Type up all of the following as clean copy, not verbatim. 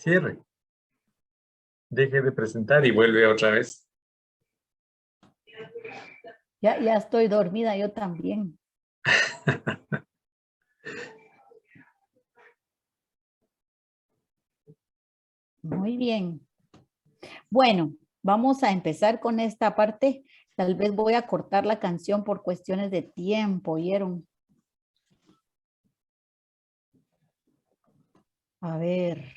Cierre. Deje de presentar y vuelve otra vez. Ya estoy dormida, yo también. Muy bien. Bueno, vamos a empezar con esta parte. Tal vez voy a cortar la canción por cuestiones de tiempo, ¿oyeron? A ver.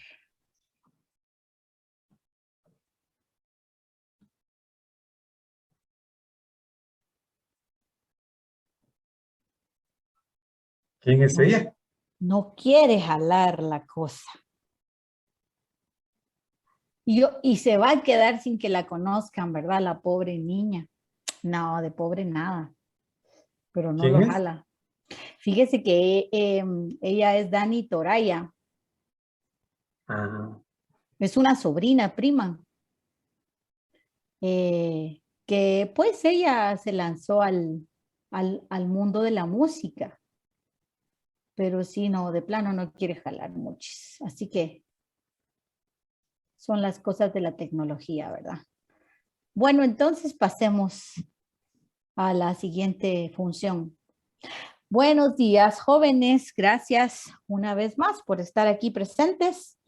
¿Quién es ella? No quiere jalar la cosa. Y se va a quedar sin que la conozcan, ¿verdad? La pobre niña. No, de pobre nada. Pero no ¿Quién lo es? jala. Fíjese que ella es Dani Toraya. Ah, Es una sobrina, prima. Que pues ella se lanzó al mundo de la música. Pero sí, no, de plano no quiere jalar muchos. Así que son las cosas de la tecnología, ¿verdad? Bueno, entonces pasemos a la siguiente función. Buenos días, jóvenes. Gracias una vez más por estar aquí presentes.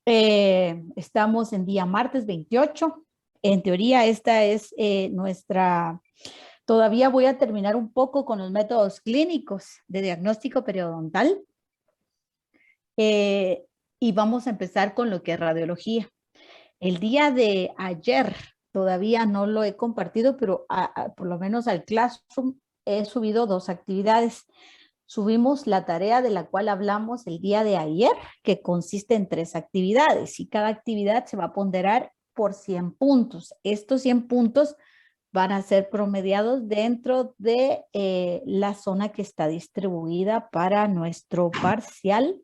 Estamos en día martes 28. En teoría, esta es nuestra... Todavía voy a terminar un poco con los métodos clínicos de diagnóstico periodontal. Y vamos a empezar con lo que es radiología. El día de ayer todavía no lo he compartido, pero por lo menos al Classroom he subido 2 actividades. Subimos la tarea de la cual hablamos el día de ayer, que consiste en 3 actividades y cada actividad se va a ponderar por 100 puntos. Estos 100 puntos van a ser promediados dentro de la zona que está distribuida para nuestro parcial.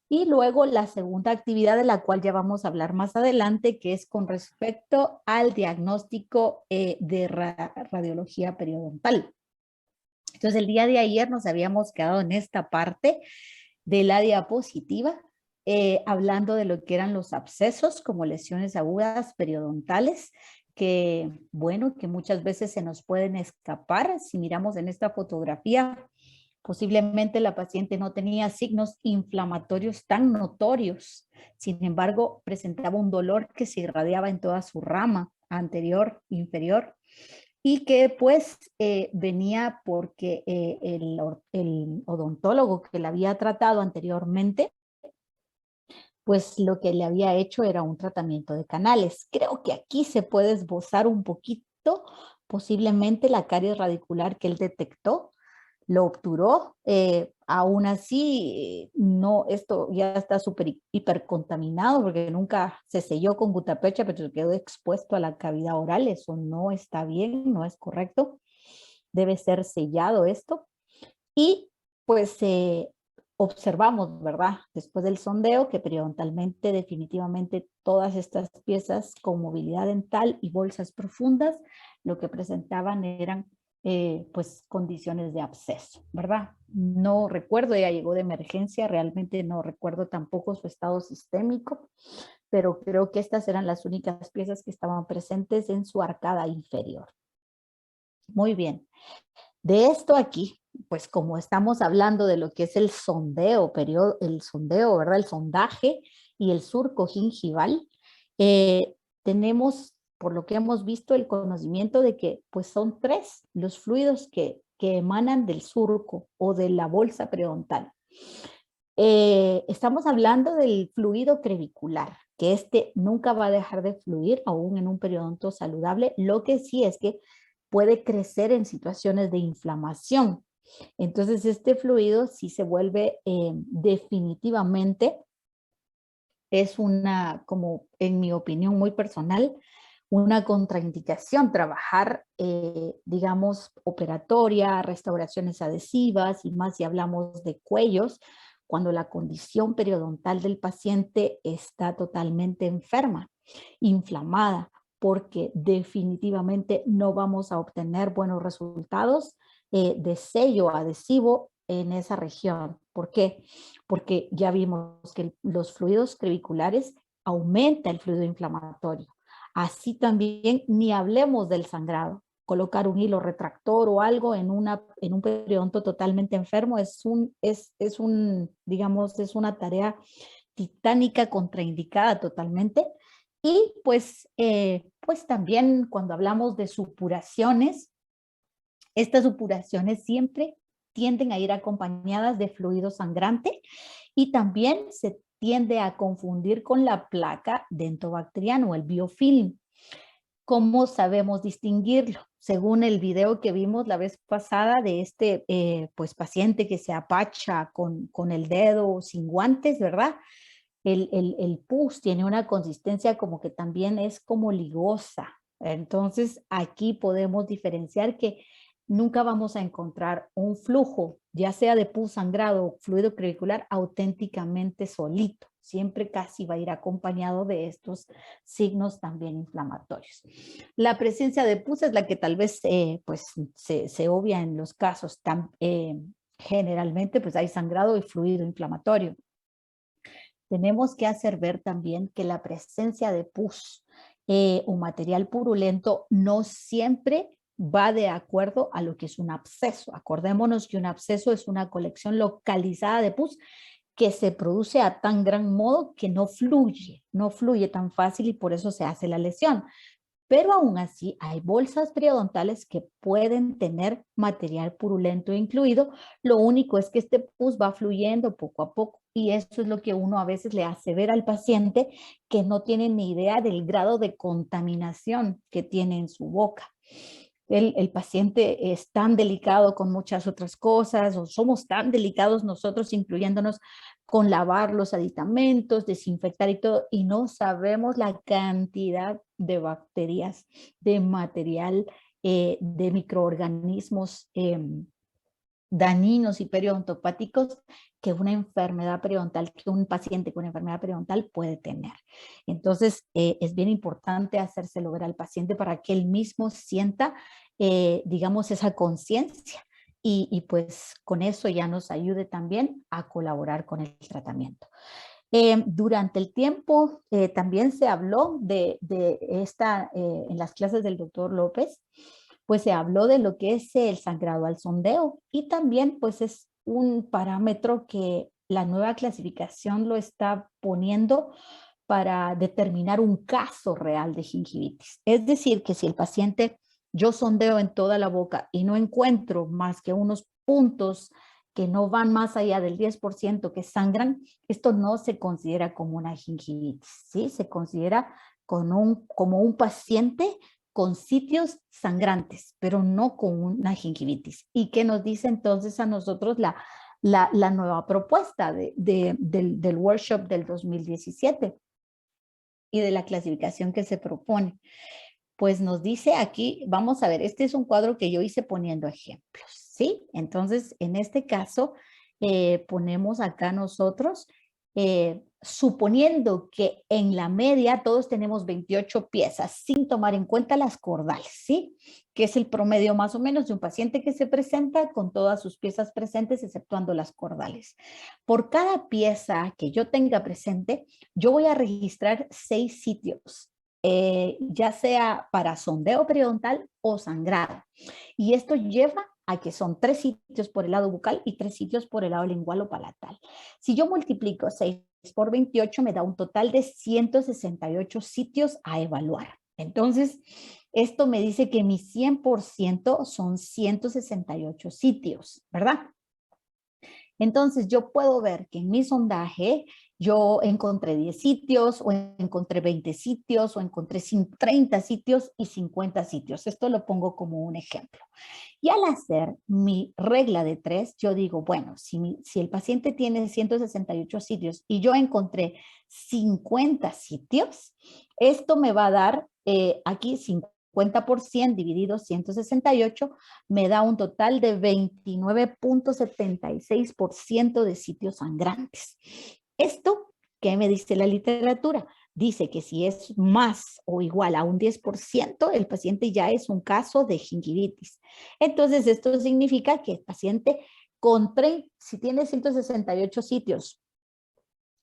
Y luego la segunda actividad de la cual ya vamos a hablar más adelante, que es con respecto al diagnóstico de radiología periodontal. Entonces el día de ayer nos habíamos quedado en esta parte de la diapositiva, hablando de lo que eran los abscesos como lesiones agudas periodontales, que bueno, que muchas veces se nos pueden escapar. Si miramos en esta fotografía, posiblemente la paciente no tenía signos inflamatorios tan notorios. Sin embargo, presentaba un dolor que se irradiaba en toda su rama anterior, inferior, y que pues venía porque el odontólogo que la había tratado anteriormente, pues lo que le había hecho era un tratamiento de canales. Creo que aquí se puede esbozar un poquito, posiblemente la caries radicular que él detectó, lo obturó. Aún así, no, esto ya está súper hipercontaminado porque nunca se selló con gutapercha, pero quedó expuesto a la cavidad oral. Eso no está bien, no es correcto. Debe ser sellado esto. Y pues observamos, ¿verdad? Después del sondeo que periodontalmente definitivamente todas estas piezas con movilidad dental y bolsas profundas lo que presentaban eran pues condiciones de absceso, ¿verdad? No recuerdo, ella llegó de emergencia, realmente no recuerdo tampoco su estado sistémico, pero creo que estas eran las únicas piezas que estaban presentes en su arcada inferior. Muy bien. De esto aquí, pues como estamos hablando de lo que es el sondeo, el sondeo, ¿verdad? El sondaje y el surco gingival, tenemos, por lo que hemos visto, el conocimiento de que pues son 3 los fluidos que emanan del surco o de la bolsa periodontal. Estamos hablando del fluido crevicular, que este nunca va a dejar de fluir aún en un periodonto saludable. Lo que sí es que puede crecer en situaciones de inflamación. Entonces este fluido sí se vuelve definitivamente, es una, como en mi opinión muy personal, una contraindicación trabajar, digamos, operatoria, restauraciones adhesivas y más si hablamos de cuellos, cuando la condición periodontal del paciente está totalmente enferma, inflamada, porque definitivamente no vamos a obtener buenos resultados de sello adhesivo en esa región. ¿Por qué? Porque ya vimos que los fluidos creviculares aumenta el fluido inflamatorio. Así también ni hablemos del sangrado. Colocar un hilo retractor o algo en un periodonto totalmente enfermo digamos, es una tarea titánica, contraindicada totalmente. Y pues también cuando hablamos de supuraciones, estas supuraciones siempre tienden a ir acompañadas de fluido sangrante y también se tiende a confundir con la placa dentobacteriana o el biofilm. ¿Cómo sabemos distinguirlo? Según el video que vimos la vez pasada de este pues paciente que se apacha con el dedo sin guantes, ¿verdad? El pus tiene una consistencia como que también es como ligosa. Entonces aquí podemos diferenciar que nunca vamos a encontrar un flujo, ya sea de pus sangrado o fluido crevicular, auténticamente solito. Siempre casi va a ir acompañado de estos signos también inflamatorios. La presencia de pus es la que tal vez pues se obvia en los casos. Generalmente pues hay sangrado y fluido inflamatorio. Tenemos que hacer ver también que la presencia de pus o material purulento no siempre va de acuerdo a lo que es un absceso. Acordémonos que un absceso es una colección localizada de pus que se produce a tan gran modo que no fluye tan fácil y por eso se hace la lesión. Pero aún así hay bolsas periodontales que pueden tener material purulento incluido. Lo único es que este pus va fluyendo poco a poco y eso es lo que uno a veces le hace ver al paciente que no tiene ni idea del grado de contaminación que tiene en su boca. El paciente es tan delicado con muchas otras cosas, o somos tan delicados nosotros, incluyéndonos con lavar los aditamentos, desinfectar y todo, y no sabemos la cantidad de bacterias, de material, de microorganismos dañinos y periodontopáticos que una enfermedad periodontal, que un paciente con enfermedad periodontal puede tener. Entonces, es bien importante hacérselo ver al paciente para que él mismo sienta, digamos, esa conciencia y pues con eso ya nos ayude también a colaborar con el tratamiento. Durante el tiempo también se habló de esta, en las clases del doctor López, pues se habló de lo que es el sangrado al sondeo y también pues es un parámetro que la nueva clasificación lo está poniendo para determinar un caso real de gingivitis. Es decir, que si el paciente, yo sondeo en toda la boca y no encuentro más que unos puntos que no van más allá del 10% que sangran, esto no se considera como una gingivitis, ¿sí? Se considera como un paciente con sitios sangrantes, pero no con una gingivitis. ¿Y qué nos dice entonces a nosotros la nueva propuesta del workshop del 2017 y de la clasificación que se propone? Pues nos dice aquí, vamos a ver, este es un cuadro que yo hice poniendo ejemplos, ¿sí? Entonces, en este caso, ponemos acá nosotros, suponiendo que en la media todos tenemos 28 piezas, sin tomar en cuenta las cordales, ¿sí? Que es el promedio más o menos de un paciente que se presenta con todas sus piezas presentes, exceptuando las cordales. Por cada pieza que yo tenga presente, yo voy a registrar 6 sitios. Ya sea para sondeo periodontal o sangrado. Y esto lleva a que son 3 sitios por el lado bucal y 3 sitios por el lado lingual o palatal. Si yo multiplico 6 por 28 me da un total de 168 sitios a evaluar. Entonces, esto me dice que mi 100% son 168 sitios, ¿verdad? Entonces yo puedo ver que en mi sondaje yo encontré 10 sitios o encontré 20 sitios o encontré 30 sitios y 50 sitios. Esto lo pongo como un ejemplo. Y al hacer mi regla de 3, yo digo, bueno, si el paciente tiene 168 sitios y yo encontré 50 sitios, esto me va a dar aquí 50% dividido 168 me da un total de 29.76% de sitios sangrantes. Esto, ¿qué me dice la literatura? Dice que si es más o igual a un 10%, el paciente ya es un caso de gingivitis. Entonces, esto significa que el paciente si tiene 168 sitios,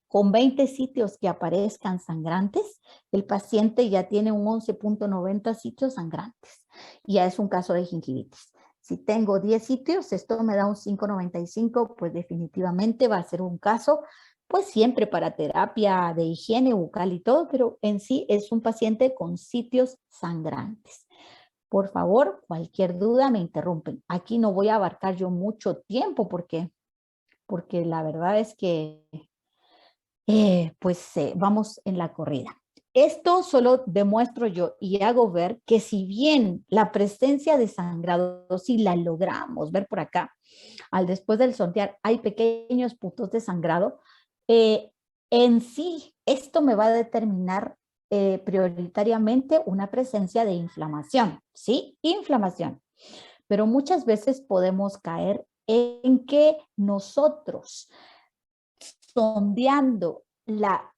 con 20 sitios que aparezcan sangrantes, el paciente ya tiene un 11.90 sitios sangrantes. Ya es un caso de gingivitis. Si tengo 10 sitios, esto me da un 5.95, pues definitivamente va a ser un caso, pues siempre para terapia de higiene bucal y todo, pero en sí es un paciente con sitios sangrantes. Por favor, cualquier duda me interrumpen. Aquí no voy a abarcar yo mucho tiempo porque la verdad es que vamos en la corrida. Esto solo demuestro yo y hago ver que si bien la presencia de sangrado, si la logramos ver por acá, al después del sondear hay pequeños puntos de sangrado, en sí esto me va a determinar prioritariamente una presencia de inflamación, ¿sí? Inflamación. Pero muchas veces podemos caer en que nosotros sondeando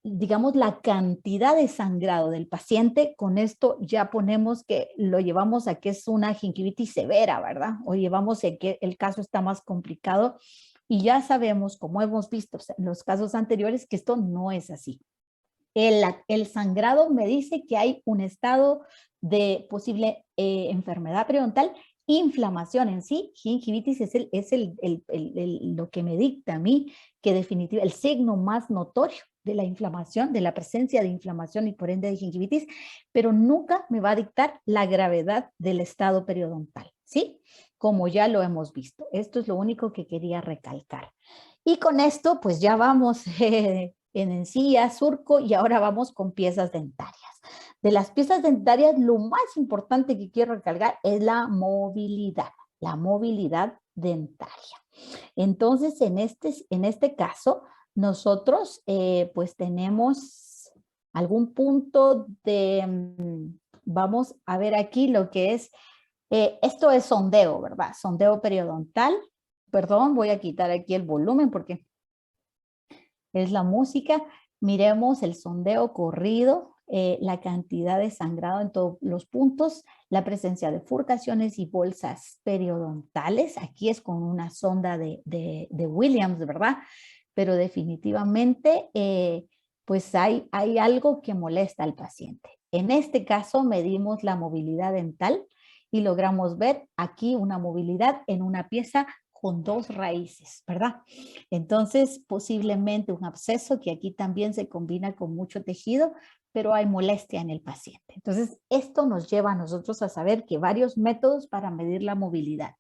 digamos, la cantidad de sangrado del paciente, con esto ya ponemos que lo llevamos a que es una gingivitis severa, ¿verdad? O llevamos a que el caso está más complicado y ya sabemos, como hemos visto en los casos anteriores, que esto no es así. El sangrado me dice que hay un estado de posible enfermedad periodontal, inflamación en sí. Gingivitis es lo que me dicta a mí que definitivamente el signo más notorio de la inflamación, de la presencia de inflamación y por ende de gingivitis, pero nunca me va a dictar la gravedad del estado periodontal, ¿sí? Como ya lo hemos visto. Esto es lo único que quería recalcar. Y con esto, pues ya vamos en encía, surco y ahora vamos con piezas dentarias. De las piezas dentarias, lo más importante que quiero recalcar es la movilidad dentaria. Entonces, en este caso, nosotros pues tenemos algún punto vamos a ver aquí lo que es, esto es sondeo, ¿verdad? Sondeo periodontal. Perdón, voy a quitar aquí el volumen porque es la música. Miremos el sondeo corrido, la cantidad de sangrado en todos los puntos, la presencia de furcaciones y bolsas periodontales. Aquí es con una sonda de Williams, ¿verdad? Pero definitivamente, pues hay algo que molesta al paciente. En este caso, medimos la movilidad dental y logramos ver aquí una movilidad en una pieza con 2 raíces, ¿verdad? Entonces, posiblemente un absceso que aquí también se combina con mucho tejido, pero hay molestia en el paciente. Entonces, esto nos lleva a nosotros a saber que varios métodos para medir la movilidad.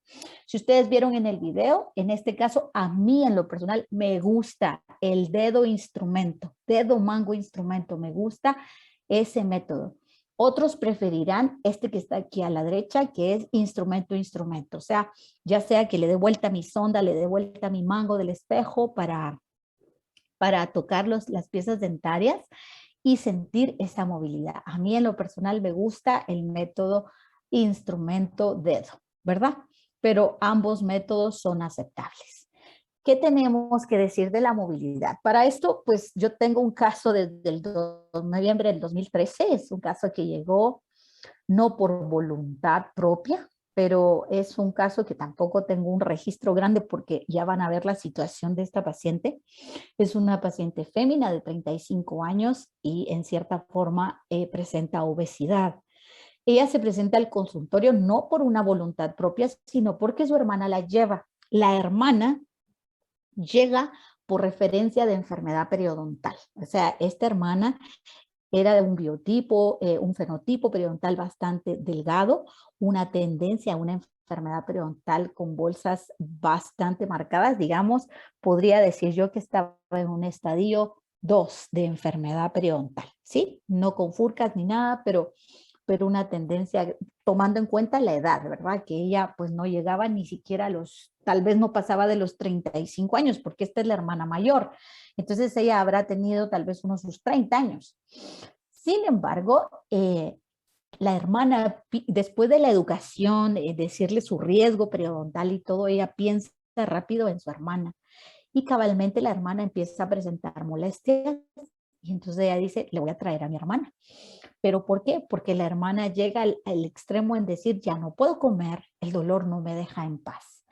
Si ustedes vieron en el video, en este caso, a mí en lo personal me gusta el dedo instrumento, dedo mango instrumento, me gusta ese método. Otros preferirán este que está aquí a la derecha, que es instrumento. O sea, ya sea que le dé vuelta mi sonda, le dé vuelta mi mango del espejo para tocar las piezas dentarias y sentir esa movilidad. A mí en lo personal me gusta el método instrumento-dedo, ¿verdad? Pero ambos métodos son aceptables. ¿Qué tenemos que decir de la movilidad? Para esto, pues yo tengo un caso desde el noviembre del 2013, es un caso que llegó no por voluntad propia, pero es un caso que tampoco tengo un registro grande porque ya van a ver la situación de esta paciente. Es una paciente fémina de 35 años y en cierta forma presenta obesidad. Ella se presenta al consultorio no por una voluntad propia, sino porque su hermana la lleva. La hermana llega por referencia de enfermedad periodontal. O sea, esta hermana era de un biotipo, un fenotipo periodontal bastante delgado, una tendencia a una enfermedad periodontal con bolsas bastante marcadas, digamos, podría decir yo que estaba en un estadio 2 de enfermedad periodontal, ¿sí? No con furcas ni nada, pero una tendencia, tomando en cuenta la edad, ¿verdad? Que ella pues no llegaba ni siquiera a tal vez no pasaba de los 35 años, porque esta es la hermana mayor. Entonces ella habrá tenido tal vez unos sus 30 años. Sin embargo, la hermana, después de la educación, decirle su riesgo periodontal y todo, ella piensa rápido en su hermana. Y cabalmente la hermana empieza a presentar molestias y entonces ella dice, le voy a traer a mi hermana. ¿Pero por qué? Porque la hermana llega al extremo en decir, ya no puedo comer, el dolor no me deja en paz.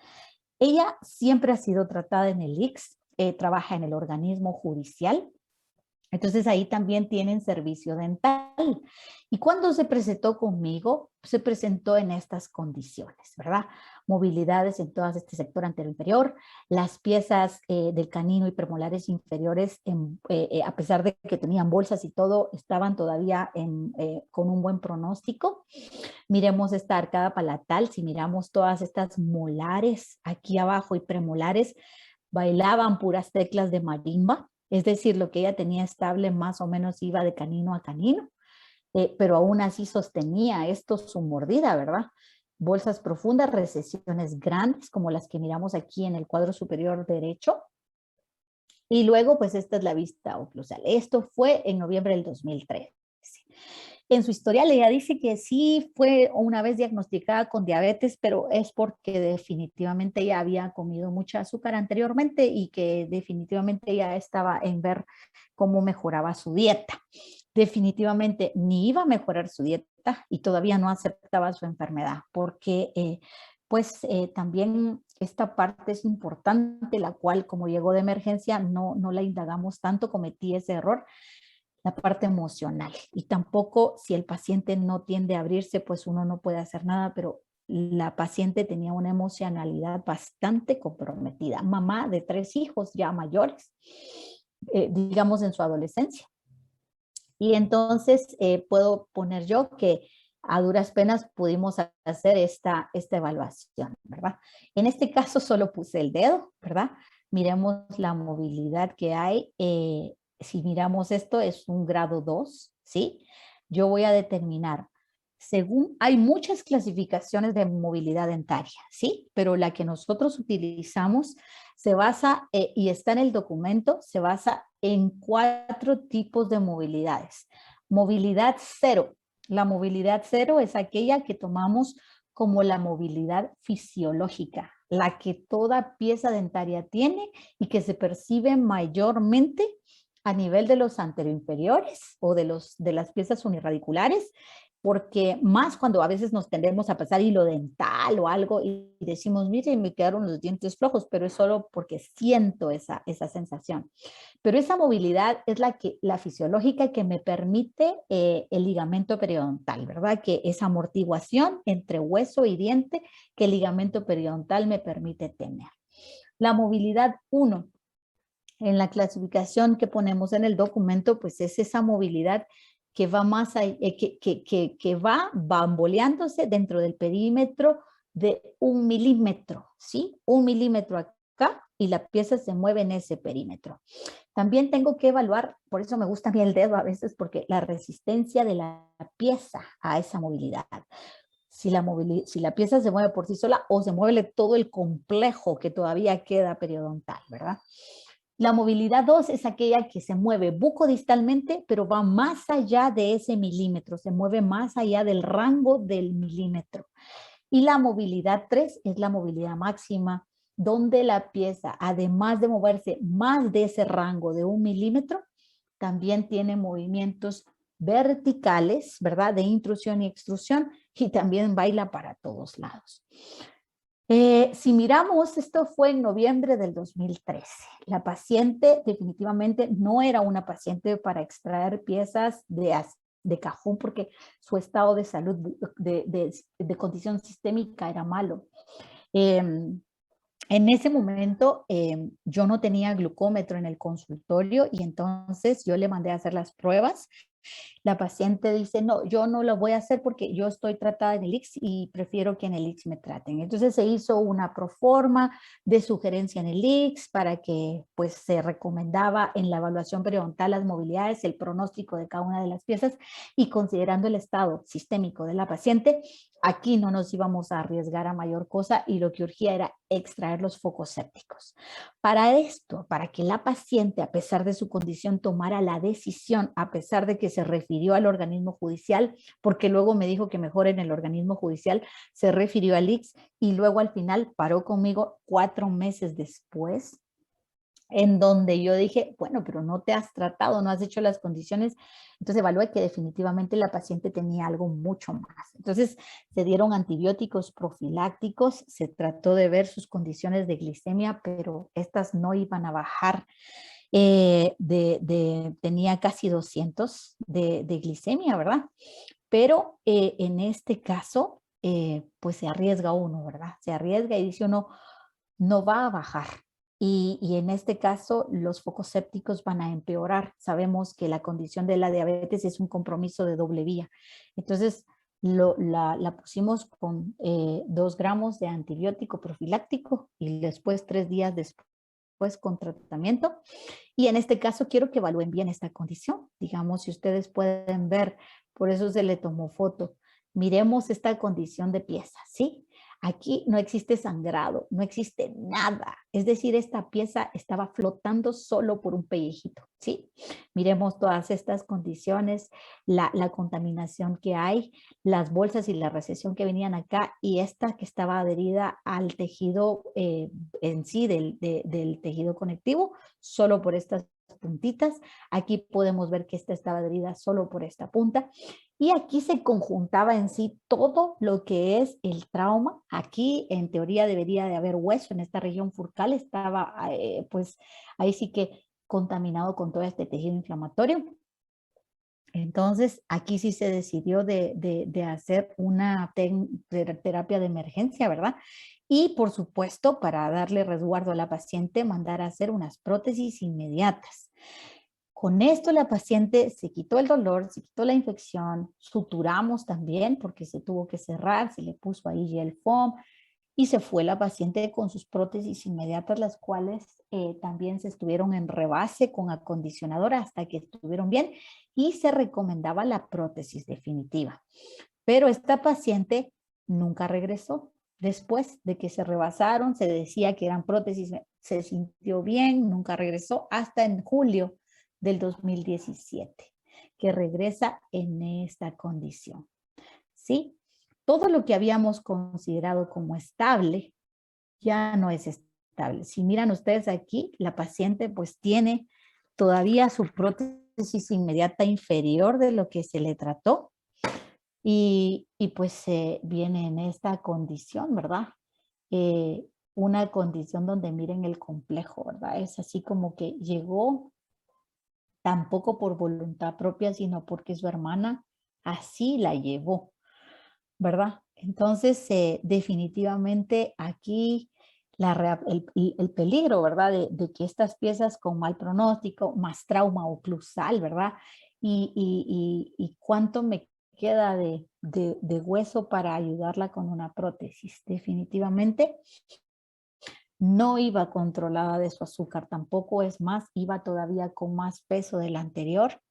Ella siempre ha sido tratada en el ICS, trabaja en el organismo judicial. Entonces ahí también tienen servicio dental. Y cuando se presentó conmigo, se presentó en estas condiciones, ¿verdad? Movilidades en todo este sector anterior-inferior, las piezas del canino y premolares inferiores, a pesar de que tenían bolsas y todo, estaban todavía con un buen pronóstico. Miremos esta arcada palatal, si miramos todas estas molares aquí abajo y premolares, bailaban puras teclas de marimba. Es decir, lo que ella tenía estable más o menos iba de canino a canino, pero aún así sostenía esto su mordida, ¿verdad? Bolsas profundas, recesiones grandes, como las que miramos aquí en el cuadro superior derecho. Y luego, pues esta es la vista oclusal. Esto fue en noviembre del 2013. En su historial ella dice que sí fue una vez diagnosticada con diabetes, pero es porque definitivamente ella había comido mucha azúcar anteriormente y que definitivamente ella estaba en ver cómo mejoraba su dieta. Definitivamente ni iba a mejorar su dieta y todavía no aceptaba su enfermedad, porque también esta parte es importante, la cual como llegó de emergencia no la indagamos tanto, cometí ese error, la parte emocional. Y tampoco si el paciente no tiende a abrirse, pues uno no puede hacer nada, pero la paciente tenía una emocionalidad bastante comprometida. Mamá de 3 hijos ya mayores, digamos en su adolescencia. Y entonces puedo poner yo que a duras penas pudimos hacer esta evaluación, ¿verdad? En este caso solo puse el dedo, ¿verdad? Miremos la movilidad que hay. Si miramos esto, es un grado 2, ¿sí? Yo voy a determinar, según, hay muchas clasificaciones de movilidad dentaria, ¿sí? Pero la que nosotros utilizamos se basa, y está en el documento, se basa en 4 tipos de movilidades. Movilidad 0. La movilidad 0 es aquella que tomamos como la movilidad fisiológica, la que toda pieza dentaria tiene y que se percibe mayormente a nivel de los anteroinferiores o de las piezas unirradiculares, porque más cuando a veces nos tendemos a pasar hilo dental o algo y decimos, mire, me quedaron los dientes flojos, pero es solo porque siento esa sensación. Pero esa movilidad es la fisiológica que me permite el ligamento periodontal, ¿verdad? Que es amortiguación entre hueso y diente que el ligamento periodontal me permite tener. La movilidad 1, en la clasificación que ponemos en el documento, pues es esa movilidad que va más allá, que va bamboleándose dentro del perímetro de 1 milímetro, ¿sí? 1 milímetro acá y la pieza se mueve en ese perímetro. También tengo que evaluar, por eso me gusta a mí el dedo a veces, porque la resistencia de la pieza a esa movilidad. Si la pieza se mueve por sí sola o se mueve todo el complejo que todavía queda periodontal, ¿verdad? La movilidad 2 es aquella que se mueve bucodistalmente, pero va más allá de ese milímetro, se mueve más allá del rango del milímetro. Y la movilidad 3 es la movilidad máxima, donde la pieza, además de moverse más de ese rango de 1 milímetro, también tiene movimientos verticales, ¿verdad? De intrusión y extrusión, y también baila para todos lados. Si miramos, esto fue en noviembre del 2013. La paciente definitivamente no era una paciente para extraer piezas de cajón porque su estado de salud, de condición sistémica era malo. En ese momento yo no tenía glucómetro en el consultorio y entonces yo le mandé a hacer las pruebas. La paciente dice, no, yo no lo voy a hacer porque yo estoy tratada en el ICS y prefiero que en el ICS me traten. Entonces se hizo una proforma de sugerencia en el ICS para que pues se recomendaba en la evaluación periodontal las movilidades, el pronóstico de cada una de las piezas y considerando el estado sistémico de la paciente, aquí no nos íbamos a arriesgar a mayor cosa y lo que urgía era extraer los focos sépticos. Para esto, para que la paciente, a pesar de su condición, tomara la decisión, a pesar de que se refirió al organismo judicial, porque luego me dijo que mejor en el organismo judicial, se refirió al ICS y luego al final paró conmigo 4 meses después. en donde yo dije, bueno, pero no te has tratado, no has hecho las condiciones. Entonces evalué que definitivamente la paciente tenía algo mucho más. Entonces se dieron antibióticos profilácticos, se trató de ver sus condiciones de glicemia, pero estas no iban a bajar. Tenía casi 200 de glicemia, ¿verdad? Pero en este caso, pues se arriesga uno, ¿verdad? Se arriesga y dice uno, no va a bajar. Y en este caso, los focos sépticos van a empeorar. Sabemos que la condición de la diabetes es un compromiso de doble vía. Entonces, la pusimos con 2 gramos de antibiótico profiláctico y después 3 días después con tratamiento. Y en este caso quiero que evalúen bien esta condición. Digamos, si ustedes pueden ver, por eso se le tomó foto. Miremos esta condición de pieza, ¿sí? Aquí no existe sangrado, no existe nada. Es decir, esta pieza estaba flotando solo por un pellejito, ¿sí? Miremos todas estas condiciones, la contaminación que hay, las bolsas y la recesión que venían acá y esta que estaba adherida al tejido en sí del tejido conectivo, solo por estas puntitas. Aquí podemos ver que esta estaba adherida solo por esta punta. Y aquí se conjuntaba en sí todo lo que es el trauma. Aquí en teoría debería de haber hueso en esta región furcal. Estaba pues ahí sí que contaminado con todo este tejido inflamatorio. Entonces aquí sí se decidió de hacer una terapia de emergencia, ¿verdad? Y por supuesto, para darle resguardo a la paciente, mandar a hacer unas prótesis inmediatas. Con esto la paciente se quitó el dolor, se quitó la infección, suturamos también porque se tuvo que cerrar, se le puso ahí gel foam y se fue la paciente con sus prótesis inmediatas, las cuales también se estuvieron en rebase con acondicionador hasta que estuvieron bien y se recomendaba la prótesis definitiva. Pero esta paciente nunca regresó. Después de que se rebasaron, se decía que eran prótesis, se sintió bien, nunca regresó hasta en julio del 2017, que regresa en esta condición. ¿Sí? Todo lo que habíamos considerado como estable ya no es estable. Si miran ustedes aquí, la paciente pues tiene todavía su prótesis inmediata inferior de lo que se le trató y pues viene en esta condición, ¿verdad? Una condición donde miren el complejo, ¿verdad? Es así como que llegó tampoco por voluntad propia, sino porque su hermana así la llevó, ¿verdad? Entonces, definitivamente aquí el peligro, ¿verdad? De que estas piezas con mal pronóstico, más trauma oclusal, ¿verdad? Y cuánto me queda de hueso para ayudarla con una prótesis. Definitivamente no iba controlada de su azúcar, tampoco es más, iba todavía con más peso del anterior.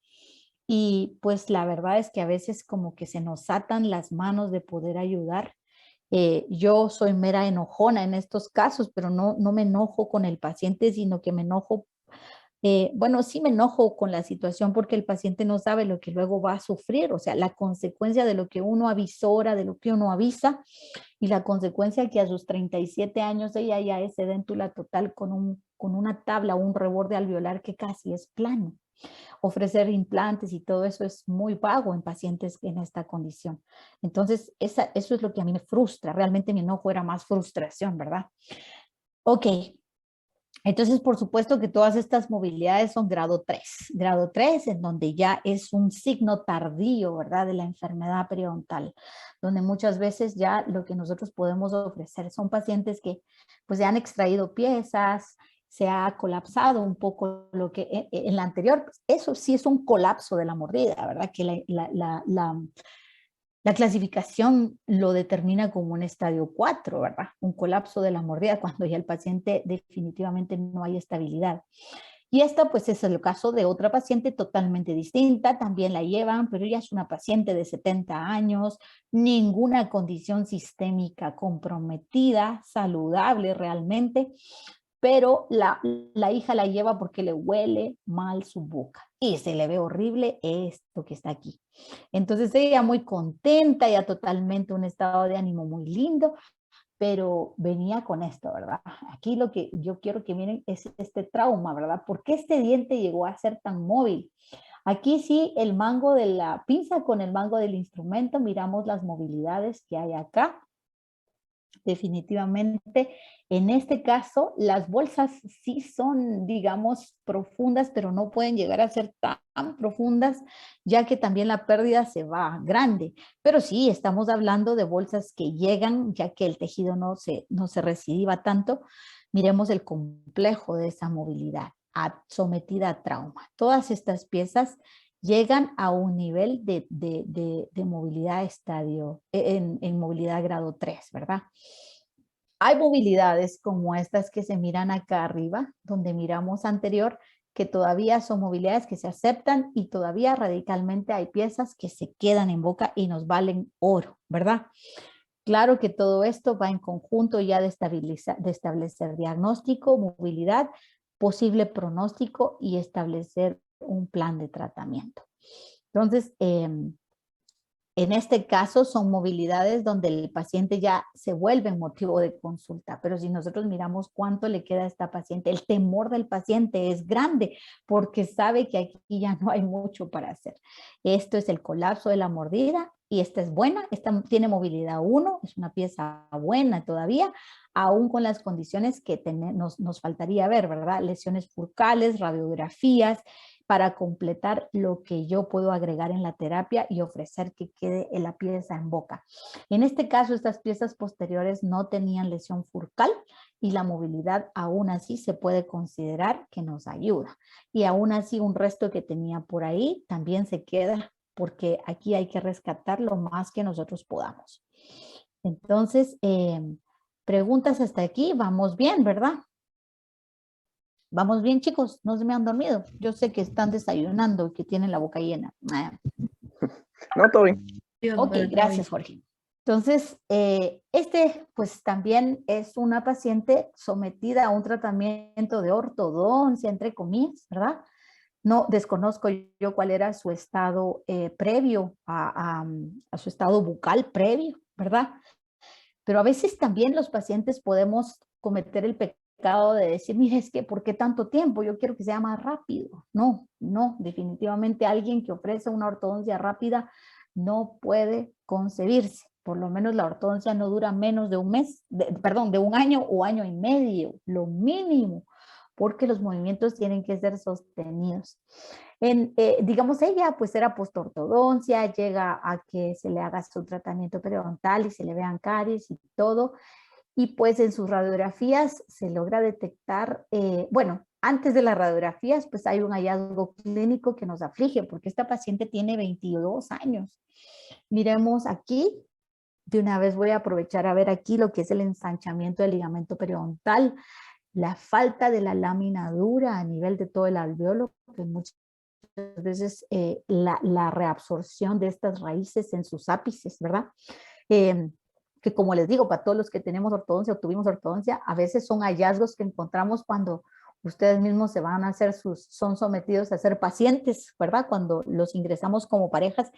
Y pues la verdad es que a veces como que se nos atan las manos de poder ayudar. Yo soy mera enojona en estos casos, pero no me enojo con el paciente, sino que me enojo, bueno, sí me enojo con la situación porque el paciente no sabe lo que luego va a sufrir, o sea, la consecuencia de lo que uno avisora, de lo que uno avisa, y la consecuencia que a sus 37 años ella ya es sedéntula total con una tabla o un reborde alveolar que casi es plano. Ofrecer implantes y todo eso es muy vago en pacientes en esta condición. Entonces, eso es lo que a mí me frustra. Realmente mi enojo era más frustración, ¿verdad? Ok. Entonces, por supuesto que todas estas movilidades son grado 3 en donde ya es un signo tardío, ¿verdad? De la enfermedad periodontal, donde muchas veces ya lo que nosotros podemos ofrecer son pacientes que pues se han extraído piezas, se ha colapsado un poco lo que en la anterior, eso sí es un colapso de la mordida, ¿verdad? Que la clasificación lo determina como un estadio 4, ¿verdad? Un colapso de la mordida cuando ya el paciente definitivamente no hay estabilidad. Y esta pues es el caso de otra paciente totalmente distinta, también la llevan, pero ella es una paciente de 70 años, ninguna condición sistémica comprometida, saludable realmente, pero la hija la lleva porque le huele mal su boca y se le ve horrible esto que está aquí. Entonces ella muy contenta, ya totalmente un estado de ánimo muy lindo, pero venía con esto, ¿verdad? Aquí lo que yo quiero que miren es este trauma, ¿verdad? ¿Por qué este diente llegó a ser tan móvil? Aquí sí, el mango de la pinza con el mango del instrumento, miramos las movilidades que hay acá. Definitivamente, en este caso, las bolsas sí son, digamos, profundas, pero no pueden llegar a ser tan profundas, ya que también la pérdida se va grande. Pero sí, estamos hablando de bolsas que llegan, ya que el tejido no se recidiva tanto. Miremos el complejo de esa movilidad sometida a trauma. Todas estas piezas llegan a un nivel de movilidad en movilidad grado 3, ¿verdad? Hay movilidades como estas que se miran acá arriba, donde miramos anterior, que todavía son movilidades que se aceptan y todavía radicalmente hay piezas que se quedan en boca y nos valen oro, ¿verdad? Claro que todo esto va en conjunto ya de establecer diagnóstico, movilidad, posible pronóstico y establecer un plan de tratamiento. Entonces, en este caso son movilidades donde el paciente ya se vuelve motivo de consulta, pero si nosotros miramos cuánto le queda a esta paciente, el temor del paciente es grande porque sabe que aquí ya no hay mucho para hacer. Esto es el colapso de la mordida y esta es buena, esta tiene movilidad 1, es una pieza buena todavía, aún con las condiciones que nos faltaría ver, ¿verdad? Lesiones furcales, radiografías, para completar lo que yo puedo agregar en la terapia y ofrecer que quede en la pieza en boca. En este caso, estas piezas posteriores no tenían lesión furcal y la movilidad aún así se puede considerar que nos ayuda. Y aún así un resto que tenía por ahí también se queda porque aquí hay que rescatar lo más que nosotros podamos. Entonces, preguntas hasta aquí, vamos bien, ¿verdad? Vamos bien, chicos, no se me han dormido. Yo sé que están desayunando y que tienen la boca llena. No, todo bien. Ok, gracias, Jorge. Entonces, pues también es una paciente sometida a un tratamiento de ortodoncia, entre comillas, ¿verdad? No desconozco yo cuál era su estado previo a su estado bucal previo, ¿verdad? Pero a veces también los pacientes podemos cometer el pecado de decir, mire, es que ¿por qué tanto tiempo? Yo quiero que sea más rápido. No, definitivamente alguien que ofrece una ortodoncia rápida no puede concebirse. Por lo menos la ortodoncia no dura menos de un mes, de un año o año y medio, lo mínimo, porque los movimientos tienen que ser sostenidos. Digamos, ella pues era postortodoncia, llega a que se le haga su tratamiento periodontal y se le vean caries y todo, y pues en sus radiografías se logra detectar, bueno, antes de las radiografías pues hay un hallazgo clínico que nos aflige porque esta paciente tiene 22 años. Miremos aquí, de una vez voy a aprovechar a ver aquí lo que es el ensanchamiento del ligamento periodontal, la falta de la lámina dura a nivel de todo el alveolo, que muchas veces la reabsorción de estas raíces en sus ápices, ¿verdad? Que como les digo, para todos los que tenemos ortodoncia o tuvimos ortodoncia, a veces son hallazgos que encontramos cuando ustedes mismos se van a hacer son sometidos a ser pacientes, ¿verdad? Cuando los ingresamos como parejas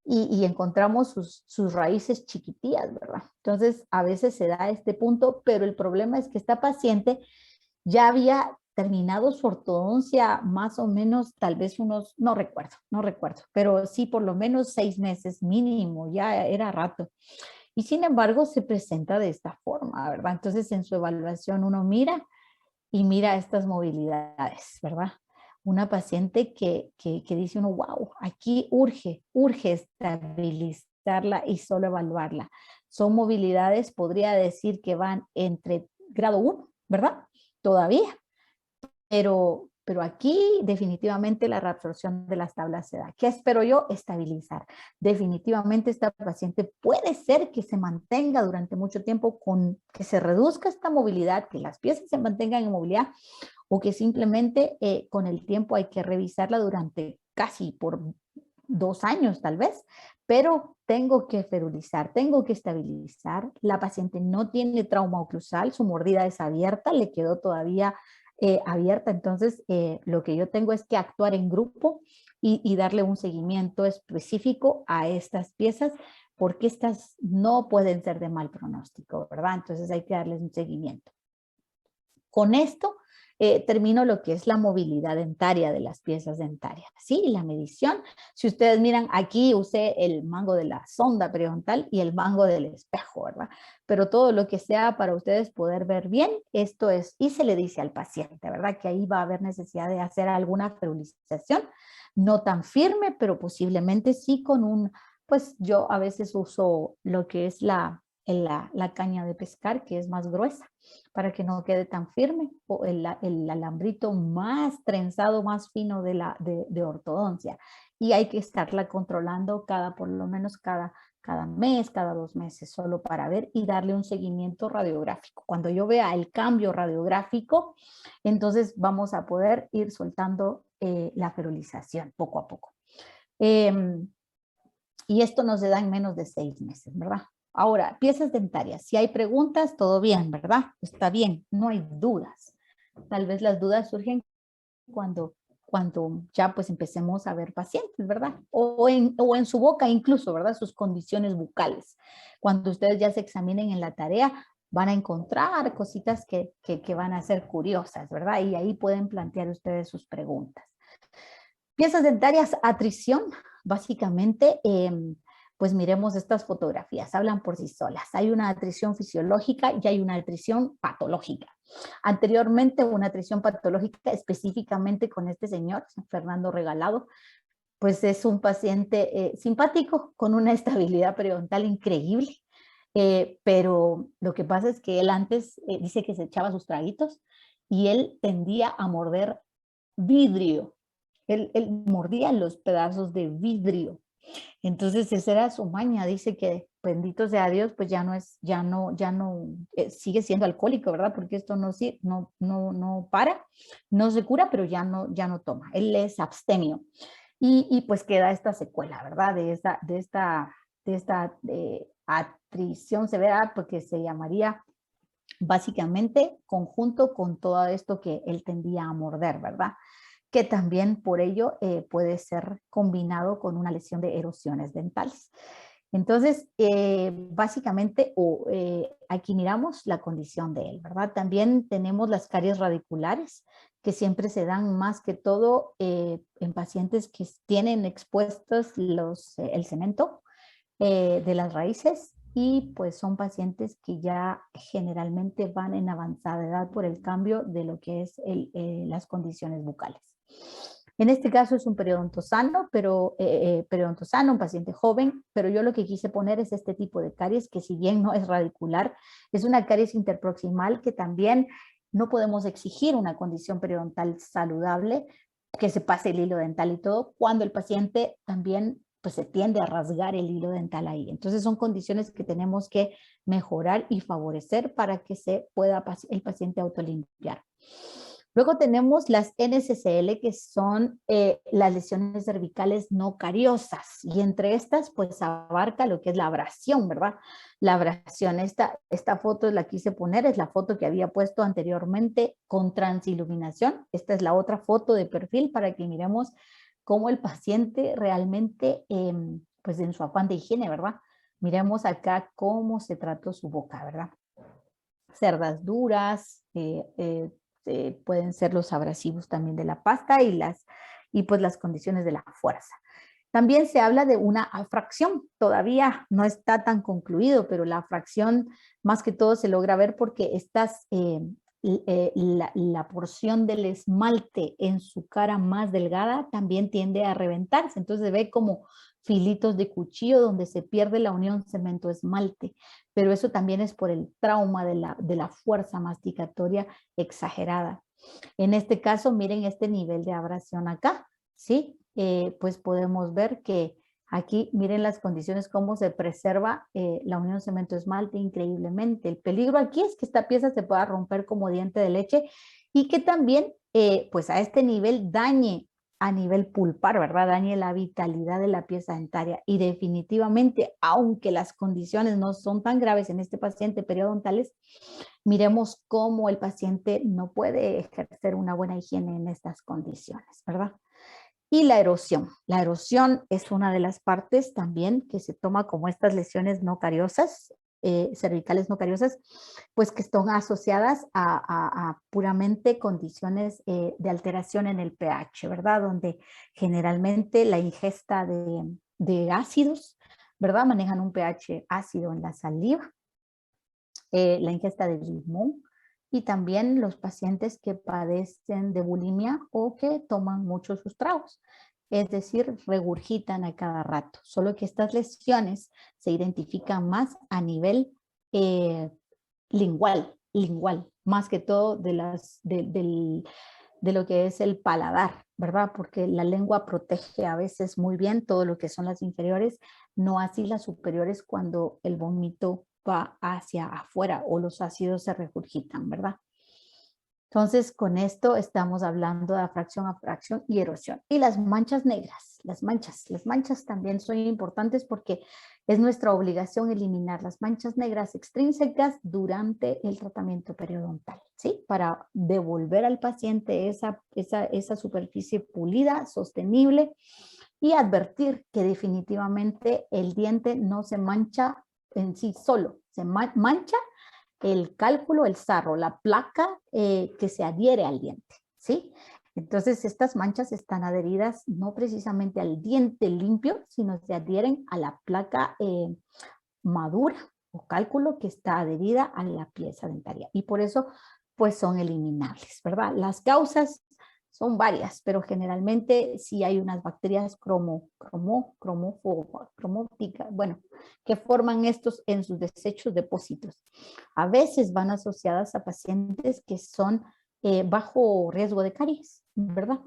y encontramos sus raíces chiquitillas, ¿verdad? Entonces, a veces se da este punto, pero el problema es que esta paciente ya había terminado su ortodoncia más o menos, tal vez unos, no recuerdo, pero sí por lo menos 6 meses mínimo, ya era rato. Y sin embargo se presenta de esta forma, ¿verdad? Entonces en su evaluación uno mira y mira estas movilidades, ¿verdad? Una paciente que dice uno, wow, aquí urge estabilizarla y solo evaluarla. Son movilidades, podría decir que van entre grado 1, ¿verdad? Todavía, pero aquí definitivamente la reabsorción de las tablas se da. ¿Qué espero yo? Estabilizar. Definitivamente esta paciente puede ser que se mantenga durante mucho tiempo que se reduzca esta movilidad, que las piezas se mantengan en movilidad o que simplemente con el tiempo hay que revisarla durante casi por 2 años tal vez, pero tengo que ferulizar, tengo que estabilizar. La paciente no tiene trauma oclusal, su mordida es abierta, le quedó todavía abierta, entonces lo que yo tengo es que actuar en grupo y darle un seguimiento específico a estas piezas porque estas no pueden ser de mal pronóstico, ¿verdad? Entonces hay que darles un seguimiento. Con esto termino lo que es la movilidad dentaria de las piezas dentarias, ¿sí? La medición. Si ustedes miran, aquí usé el mango de la sonda periodontal y el mango del espejo, ¿verdad? Pero todo lo que sea para ustedes poder ver bien, esto es, y se le dice al paciente, ¿verdad? Que ahí va a haber necesidad de hacer alguna ferulización, no tan firme, pero posiblemente sí con un, pues yo a veces uso lo que es la caña de pescar, que es más gruesa, para que no quede tan firme, o el alambrito más trenzado, más fino de ortodoncia. Y hay que estarla controlando por lo menos cada mes, cada 2 meses, solo para ver y darle un seguimiento radiográfico. Cuando yo vea el cambio radiográfico, entonces vamos a poder ir soltando la ferulización poco a poco. Y esto nos da en menos de 6 meses, ¿verdad? Ahora, piezas dentarias. Si hay preguntas, todo bien, ¿verdad? Está bien, no hay dudas. Tal vez las dudas surgen cuando ya pues empecemos a ver pacientes, ¿verdad? O en su boca incluso, ¿verdad? Sus condiciones bucales. Cuando ustedes ya se examinen en la tarea, van a encontrar cositas que van a ser curiosas, ¿verdad? Y ahí pueden plantear ustedes sus preguntas. Piezas dentarias, atrición, básicamente, pues miremos estas fotografías, hablan por sí solas. Hay una atrición fisiológica y hay una atrición patológica. Anteriormente, una atrición patológica específicamente con este señor, Fernando Regalado, pues es un paciente simpático, con una estabilidad periodontal increíble, pero lo que pasa es que él antes dice que se echaba sus traguitos y él tendía a morder vidrio. Él mordía los pedazos de vidrio. Entonces esa era su maña. Dice que bendito sea Dios, pues ya no sigue siendo alcohólico, ¿verdad? Porque esto no para, no se cura, pero ya no toma. Él es abstemio. Y pues queda esta secuela, ¿verdad? De esta atrición severa, porque se llamaría básicamente conjunto con todo esto que él tendía a morder, ¿verdad? Que también por ello puede ser combinado con una lesión de erosiones dentales. Entonces, básicamente, aquí miramos la condición de él, ¿verdad? También tenemos las caries radiculares, que siempre se dan más que todo en pacientes que tienen expuestos el cemento de las raíces, y pues son pacientes que ya generalmente van en avanzada edad por el cambio de lo que es las condiciones bucales. En este caso es un periodonto sano, un paciente joven, pero yo lo que quise poner es este tipo de caries que, si bien no es radicular, es una caries interproximal que también no podemos exigir una condición periodontal saludable, que se pase el hilo dental y todo, cuando el paciente también pues se tiende a rasgar el hilo dental ahí. Entonces son condiciones que tenemos que mejorar y favorecer para que se pueda el paciente autolimpiar. Luego tenemos las NSCL, que son las lesiones cervicales no cariosas, y entre estas pues abarca lo que es la abrasión, ¿verdad? La abrasión, esta foto la quise poner, es la foto que había puesto anteriormente con transiluminación. Esta es la otra foto de perfil para que miremos cómo el paciente realmente, pues en su afán de higiene, ¿verdad? Miremos acá cómo se trató su boca, ¿verdad? Cerdas duras, pueden ser los abrasivos también de la pasta y pues las condiciones de la fuerza. También se habla de una afracción, todavía no está tan concluido, pero la afracción más que todo se logra ver porque la porción del esmalte en su cara más delgada también tiende a reventarse, entonces se ve como filitos de cuchillo donde se pierde la unión cemento-esmalte, pero eso también es por el trauma de la fuerza masticatoria exagerada. En este caso, miren este nivel de abrasión acá, ¿sí? Pues podemos ver que aquí, miren las condiciones, cómo se preserva la unión cemento-esmalte increíblemente. El peligro aquí es que esta pieza se pueda romper como diente de leche y que también, pues a este nivel dañe a nivel pulpar, ¿verdad? Dañe la vitalidad de la pieza dentaria. Y definitivamente, aunque las condiciones no son tan graves en este paciente periodontales, miremos cómo el paciente no puede ejercer una buena higiene en estas condiciones, ¿verdad? Y la erosión. La erosión es una de las partes también que se toma como estas lesiones no cariosas, cervicales no cariosas, pues que están asociadas a puramente condiciones de alteración en el pH, ¿verdad? Donde generalmente la ingesta de ácidos, ¿verdad? Manejan un pH ácido en la saliva, la ingesta de limón, y también los pacientes que padecen de bulimia o que toman muchos sus tragos, es decir, regurgitan a cada rato. Solo que estas lesiones se identifican más a nivel lingual, más que todo de lo que es el paladar, ¿verdad? Porque la lengua protege a veces muy bien todo lo que son las inferiores, no así las superiores cuando el vómito va hacia afuera o los ácidos se regurgitan, ¿verdad? Entonces, con esto estamos hablando de fracción a fracción y erosión. Y las manchas negras, las manchas también son importantes porque es nuestra obligación eliminar las manchas negras extrínsecas durante el tratamiento periodontal, ¿sí? Para devolver al paciente esa superficie pulida, sostenible, y advertir que definitivamente el diente no se mancha en sí solo, se mancha el cálculo, el sarro, la placa que se adhiere al diente, ¿sí? Entonces estas manchas están adheridas no precisamente al diente limpio, sino se adhieren a la placa madura o cálculo que está adherida a la pieza dentaria. Y por eso, pues son eliminables, ¿verdad? Las causas son varias, pero generalmente sí hay unas bacterias cromóticas, bueno, que forman estos en sus desechos depósitos. A veces van asociadas a pacientes que son bajo riesgo de caries, ¿verdad?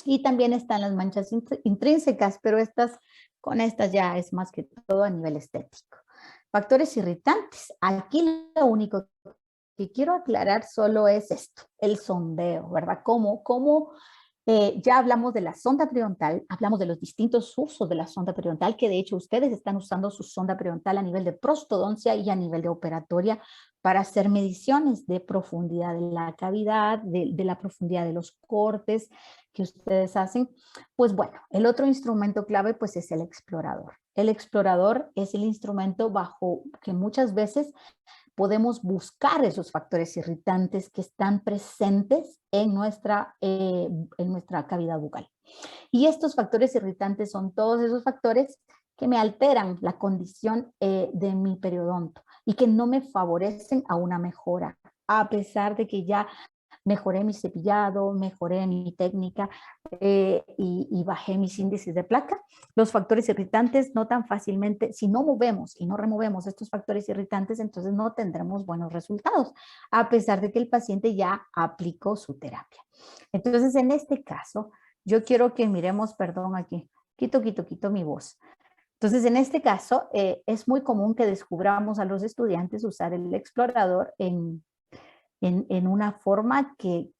Y también están las manchas intrínsecas, pero con estas ya es más que todo a nivel estético. Factores irritantes. Aquí lo único que quiero aclarar solo es esto, el sondeo, ¿verdad? Ya hablamos de la sonda periodontal, hablamos de los distintos usos de la sonda periodontal, que de hecho ustedes están usando su sonda periodontal a nivel de prostodoncia y a nivel de operatoria para hacer mediciones de profundidad de la cavidad, de la profundidad de los cortes que ustedes hacen. Pues bueno, el otro instrumento clave pues es el explorador. El explorador es el instrumento bajo que muchas veces podemos buscar esos factores irritantes que están presentes en nuestra cavidad bucal. Y estos factores irritantes son todos esos factores que me alteran la condición de mi periodonto y que no me favorecen a una mejora, a pesar de que ya mejoré mi cepillado, mejoré mi técnica y bajé mis índices de placa. Los factores irritantes no tan fácilmente, si no movemos y no removemos estos factores irritantes, entonces no tendremos buenos resultados, a pesar de que el paciente ya aplicó su terapia. Entonces, en este caso, yo quiero que miremos, perdón, aquí, quito mi voz. Entonces, en este caso, es muy común que descubramos a los estudiantes usar el explorador en una forma que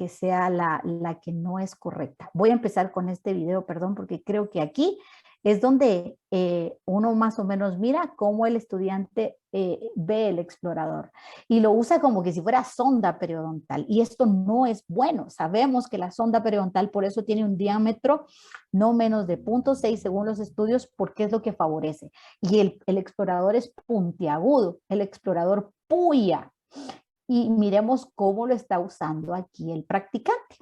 sea la que no es correcta. Voy a empezar con este video, perdón, porque creo que aquí es donde uno más o menos mira cómo el estudiante ve el explorador y lo usa como que si fuera sonda periodontal, y esto no es bueno. Sabemos que la sonda periodontal por eso tiene un diámetro no menos de 0.6 según los estudios, porque es lo que favorece, y el explorador es puntiagudo, el explorador puya. Y miremos cómo lo está usando aquí el practicante.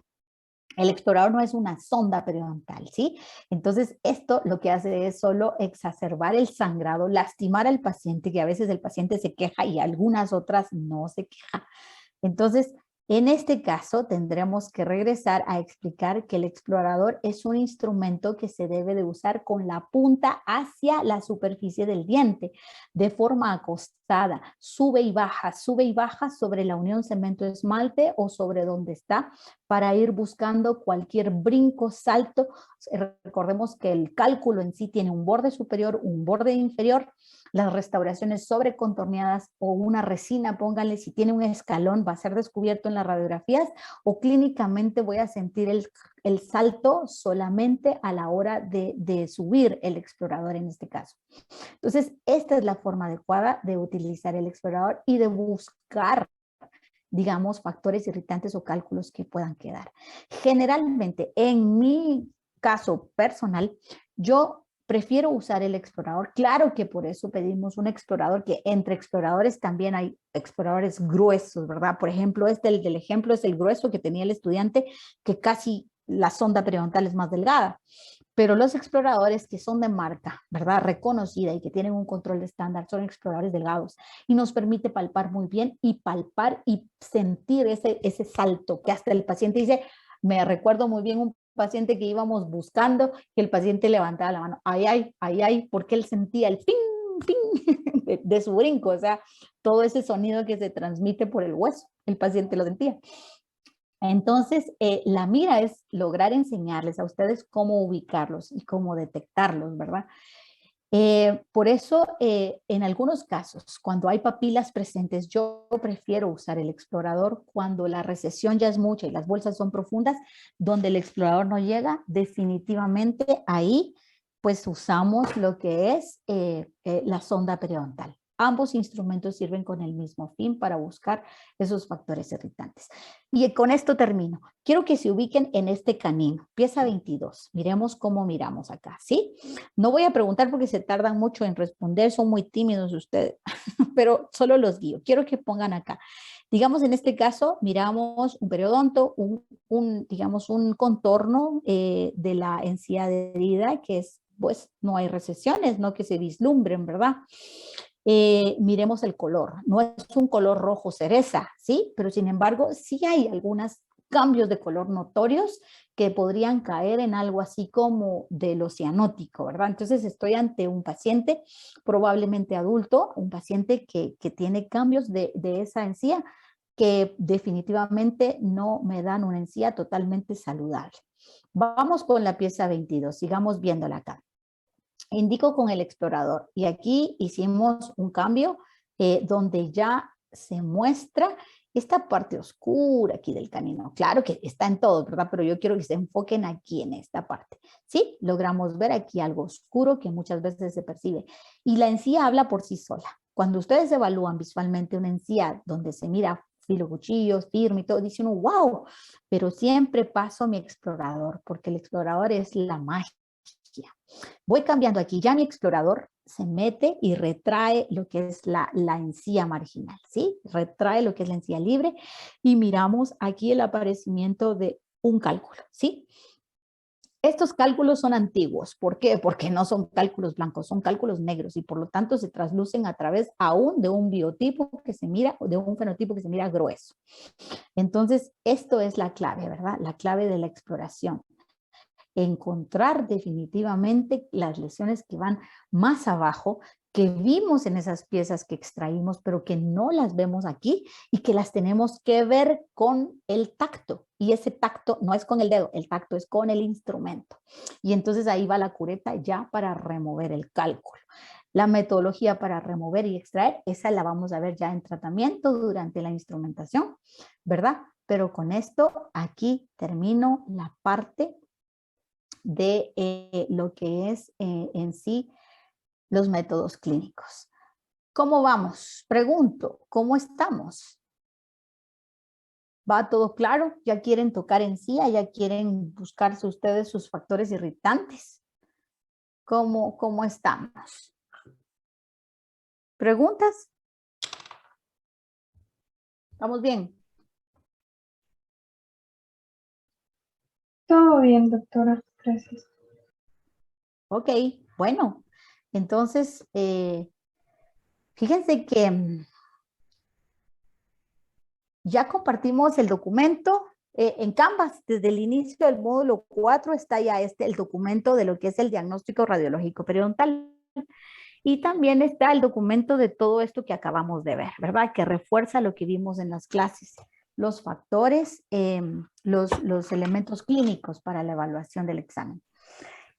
El explorador no es una sonda periodontal, ¿sí? Entonces, esto lo que hace es solo exacerbar el sangrado, lastimar al paciente, que a veces el paciente se queja y algunas otras no se queja. Entonces, en este caso, tendremos que regresar a explicar que el explorador es un instrumento que se debe de usar con la punta hacia la superficie del diente, de forma acostada, sube y baja sobre la unión cemento-esmalte o sobre donde está, para ir buscando cualquier brinco, salto. Recordemos que el cálculo en sí tiene un borde superior, un borde inferior. Las restauraciones sobrecontorneadas o una resina, pónganle, si tiene un escalón, va a ser descubierto en las radiografías, o clínicamente voy a sentir el salto solamente a la hora de subir el explorador en este caso. Entonces, esta es la forma adecuada de utilizar el explorador y de buscar, digamos, factores irritantes o cálculos que puedan quedar. Generalmente, en mi caso personal, yo prefiero usar el explorador. Claro que por eso pedimos un explorador, que entre exploradores también hay exploradores gruesos, ¿verdad? Por ejemplo, el del ejemplo es el grueso que tenía el estudiante, que casi la sonda periodontal es más delgada. Pero los exploradores que son de marca, ¿verdad? Reconocida y que tienen un control de estándar, son exploradores delgados y nos permite palpar muy bien y palpar y sentir ese salto que hasta el paciente dice, me recuerdo muy bien un paciente que íbamos buscando, que el paciente levantaba la mano, ay, porque él sentía el ping, ping de su brinco, o sea, todo ese sonido que se transmite por el hueso, el paciente lo sentía. Entonces, la mira es lograr enseñarles a ustedes cómo ubicarlos y cómo detectarlos, ¿verdad? Por eso, en algunos casos, cuando hay papilas presentes, yo prefiero usar el explorador. Cuando la recesión ya es mucha y las bolsas son profundas, donde el explorador no llega, definitivamente ahí pues usamos lo que es la sonda periodontal. Ambos instrumentos sirven con el mismo fin para buscar esos factores irritantes. Y con esto termino. Quiero que se ubiquen en este canino, pieza 22. Miremos cómo miramos acá, ¿sí? No voy a preguntar porque se tardan mucho en responder, son muy tímidos ustedes, pero solo los guío. Quiero que pongan acá. Digamos, en este caso, miramos un periodonto, digamos, un contorno de la encía adherida, que es, pues, no hay recesiones, no que se vislumbren, ¿verdad? Miremos el color. No es un color rojo cereza, ¿sí? Pero sin embargo, sí hay algunos cambios de color notorios que podrían caer en algo así como de lo cianótico, ¿verdad? Entonces estoy ante un paciente probablemente adulto, un paciente que tiene cambios de esa encía que definitivamente no me dan una encía totalmente saludable. Vamos con la pieza 22, sigamos viéndola acá. Indico con el explorador y aquí hicimos un cambio donde ya se muestra esta parte oscura aquí del canino. Claro que está en todo, ¿verdad? Pero yo quiero que se enfoquen aquí en esta parte. ¿Sí? Logramos ver aquí algo oscuro que muchas veces se percibe. Y la encía habla por sí sola. Cuando ustedes evalúan visualmente una encía donde se mira filo cuchillos, firme y todo, dice uno, wow, pero siempre paso mi explorador, porque el explorador es la magia. Voy cambiando aquí, ya mi explorador se mete y retrae lo que es la encía marginal, ¿sí? Retrae lo que es la encía libre y miramos aquí el aparecimiento de un cálculo, ¿sí? Estos cálculos son antiguos. ¿Por qué? Porque no son cálculos blancos, son cálculos negros y por lo tanto se traslucen a través aún de un biotipo que se mira o de un fenotipo que se mira grueso. Entonces, esto es la clave, ¿verdad? La clave de la exploración. Encontrar definitivamente las lesiones que van más abajo, que vimos en esas piezas que extraímos, pero que no las vemos aquí y que las tenemos que ver con el tacto. Y ese tacto no es con el dedo, el tacto es con el instrumento. Y entonces ahí va la cureta ya para remover el cálculo. La metodología para remover y extraer, esa la vamos a ver ya en tratamiento durante la instrumentación, ¿verdad? Pero con esto aquí termino la parte de lo que es en sí los métodos clínicos. ¿Cómo vamos? Pregunto, ¿cómo estamos? ¿Va todo claro? ¿Ya quieren tocar encía? ¿Ya quieren buscarse ustedes sus factores irritantes? ¿Cómo estamos? ¿Preguntas? ¿Estamos bien? Todo bien, doctora. Gracias. Ok, bueno. Entonces, fíjense que ya compartimos el documento en Canvas. Desde el inicio del módulo 4 está ya el documento de lo que es el diagnóstico radiológico periodontal. Y también está el documento de todo esto que acabamos de ver, ¿verdad? Que refuerza lo que vimos en las clases. Los factores, los elementos clínicos para la evaluación del examen.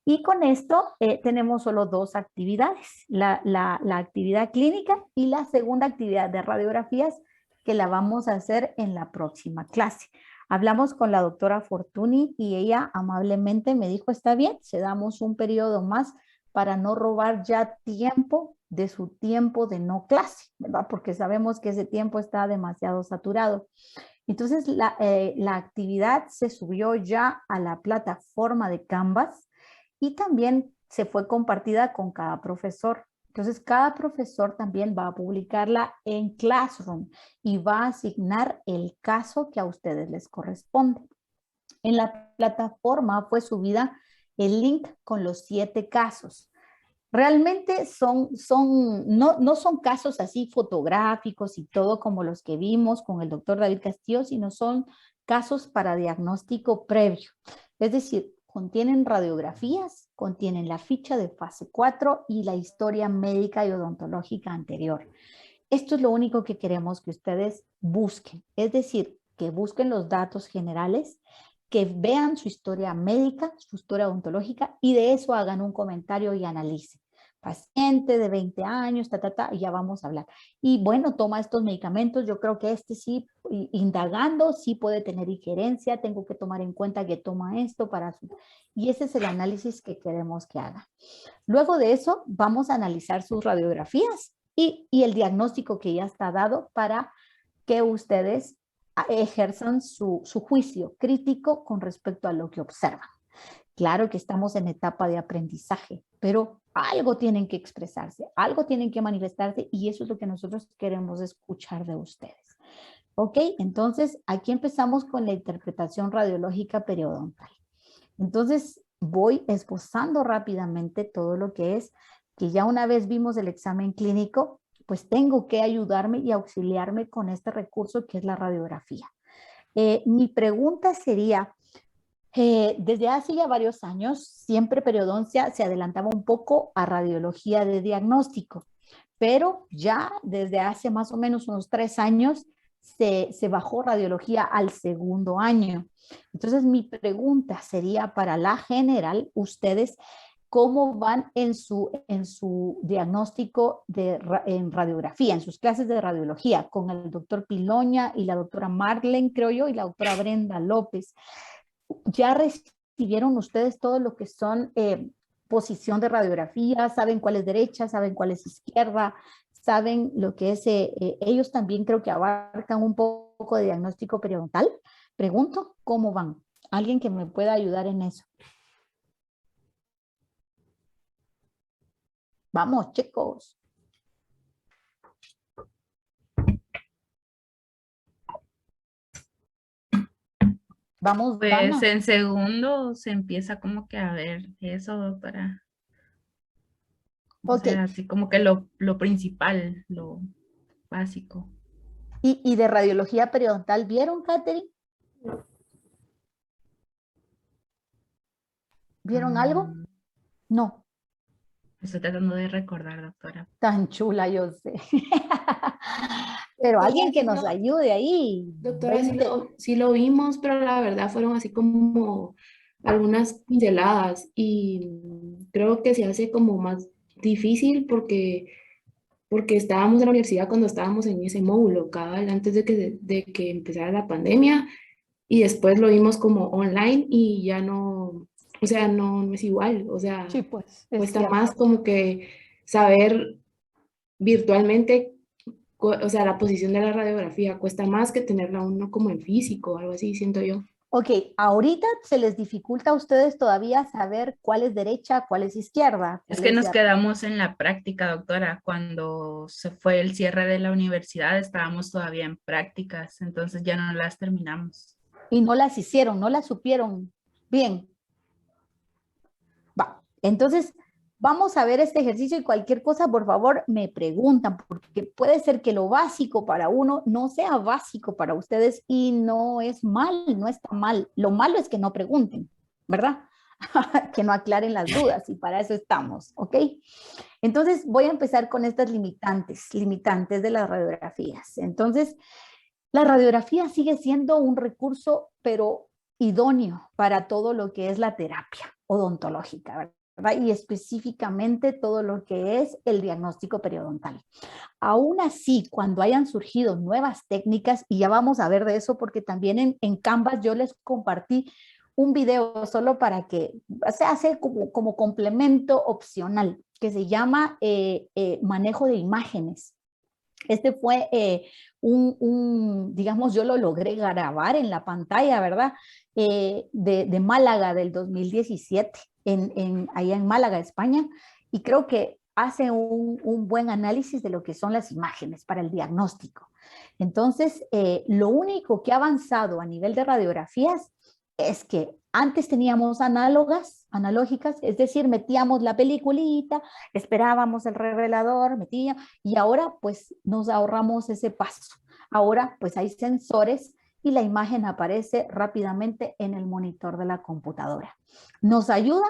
Y con esto tenemos solo dos actividades, la actividad clínica y la segunda actividad de radiografías que la vamos a hacer en la próxima clase. Hablamos con la doctora Fortuny y ella amablemente me dijo, está bien, se damos un periodo más para no robar ya tiempo de su tiempo de no clase, ¿verdad? Porque sabemos que ese tiempo está demasiado saturado. Entonces, la actividad se subió ya a la plataforma de Canvas y también se fue compartida con cada profesor. Entonces, cada profesor también va a publicarla en Classroom y va a asignar el caso que a ustedes les corresponde. En la plataforma fue subida el link con los 7 casos. Realmente no son casos así fotográficos y todo como los que vimos con el doctor David Castillo, sino son casos para diagnóstico previo. Es decir, contienen radiografías, contienen la ficha de fase 4 y la historia médica y odontológica anterior. Esto es lo único que queremos que ustedes busquen, es decir, que busquen los datos generales, que vean su historia médica, su historia odontológica y de eso hagan un comentario y analicen. Paciente de 20 años, y ya vamos a hablar. Y bueno, toma estos medicamentos, yo creo que este sí, indagando, sí puede tener injerencia, tengo que tomar en cuenta que toma esto para su... Y ese es el análisis que queremos que haga. Luego de eso, vamos a analizar sus radiografías y el diagnóstico que ya está dado para que ustedes ejerzan su juicio crítico con respecto a lo que observan. Claro que estamos en etapa de aprendizaje, pero algo tienen que expresarse, algo tienen que manifestarse y eso es lo que nosotros queremos escuchar de ustedes. Ok, entonces aquí empezamos con la interpretación radiológica periodontal. Entonces voy esbozando rápidamente todo lo que es, que ya una vez vimos el examen clínico, pues tengo que ayudarme y auxiliarme con este recurso que es la radiografía. Mi pregunta sería, desde hace ya varios años, siempre periodoncia se adelantaba un poco a radiología de diagnóstico, pero ya desde hace más o menos unos 3 años se bajó radiología al segundo año. Entonces mi pregunta sería para la general, ustedes, ¿cómo van en su diagnóstico en radiografía, en sus clases de radiología, con el doctor Piloña y la doctora Marlene, creo yo, y la doctora Brenda López? ¿Ya recibieron ustedes todo lo que son posición de radiografía? ¿Saben cuál es derecha? ¿Saben cuál es izquierda? ¿Saben lo que es? Ellos también creo que abarcan un poco de diagnóstico periodontal. Pregunto, ¿cómo van? ¿Alguien que me pueda ayudar en eso? Vamos, chicos. Vamos, Pues Dana. en segundo se empieza como que a ver eso, doctora. O Ok. sea, así como que lo principal, lo básico. ¿Y de radiología periodontal vieron, Katherine? ¿Vieron algo? Ah, No. estoy tratando de recordar, doctora. Tan chula, yo sé. Pero alguien que nos ayude ahí. Doctora, 20. sí lo vimos, pero la verdad fueron así como algunas pinceladas y creo que se hace como más difícil porque estábamos en la universidad cuando estábamos en ese módulo, cabal, antes de que empezara la pandemia y después lo vimos como online y ya no, o sea, no es igual, o sea, Sí, pues, es cuesta cierto. más como que saber virtualmente, o sea, la posición de la radiografía cuesta más que tenerla uno como en físico, algo así, siento yo. Ok, ahorita se les dificulta a ustedes todavía saber cuál es derecha, cuál es izquierda. Es cuál que es nos de- quedamos en la práctica, doctora. Cuando se fue el cierre de la universidad, estábamos todavía en prácticas, entonces ya no las terminamos. Y no las hicieron, no las supieron bien. Va, entonces vamos a ver este ejercicio y cualquier cosa, por favor, me preguntan, porque puede ser que lo básico para uno no sea básico para ustedes y no es mal, no está mal. Lo malo es que no pregunten, ¿verdad? Que no aclaren las dudas y para eso estamos, ¿ok? Entonces voy a empezar con estas limitantes de las radiografías. Entonces, la radiografía sigue siendo un recurso, pero idóneo para todo lo que es la terapia odontológica, ¿verdad? Y específicamente todo lo que es el diagnóstico periodontal. Aún así, cuando hayan surgido nuevas técnicas, y ya vamos a ver de eso, porque también en Canvas yo les compartí un video solo para que se hace como complemento opcional, que se llama manejo de imágenes. Este fue digamos, yo lo logré grabar en la pantalla, ¿verdad? De Málaga del 2017, allá en Málaga, España, y creo que hace un buen análisis de lo que son las imágenes para el diagnóstico. Entonces, lo único que ha avanzado a nivel de radiografías es que antes teníamos analógicas, es decir, metíamos la peliculita, esperábamos el revelador, y ahora pues nos ahorramos ese paso. Ahora pues hay sensores y la imagen aparece rápidamente en el monitor de la computadora. Nos ayuda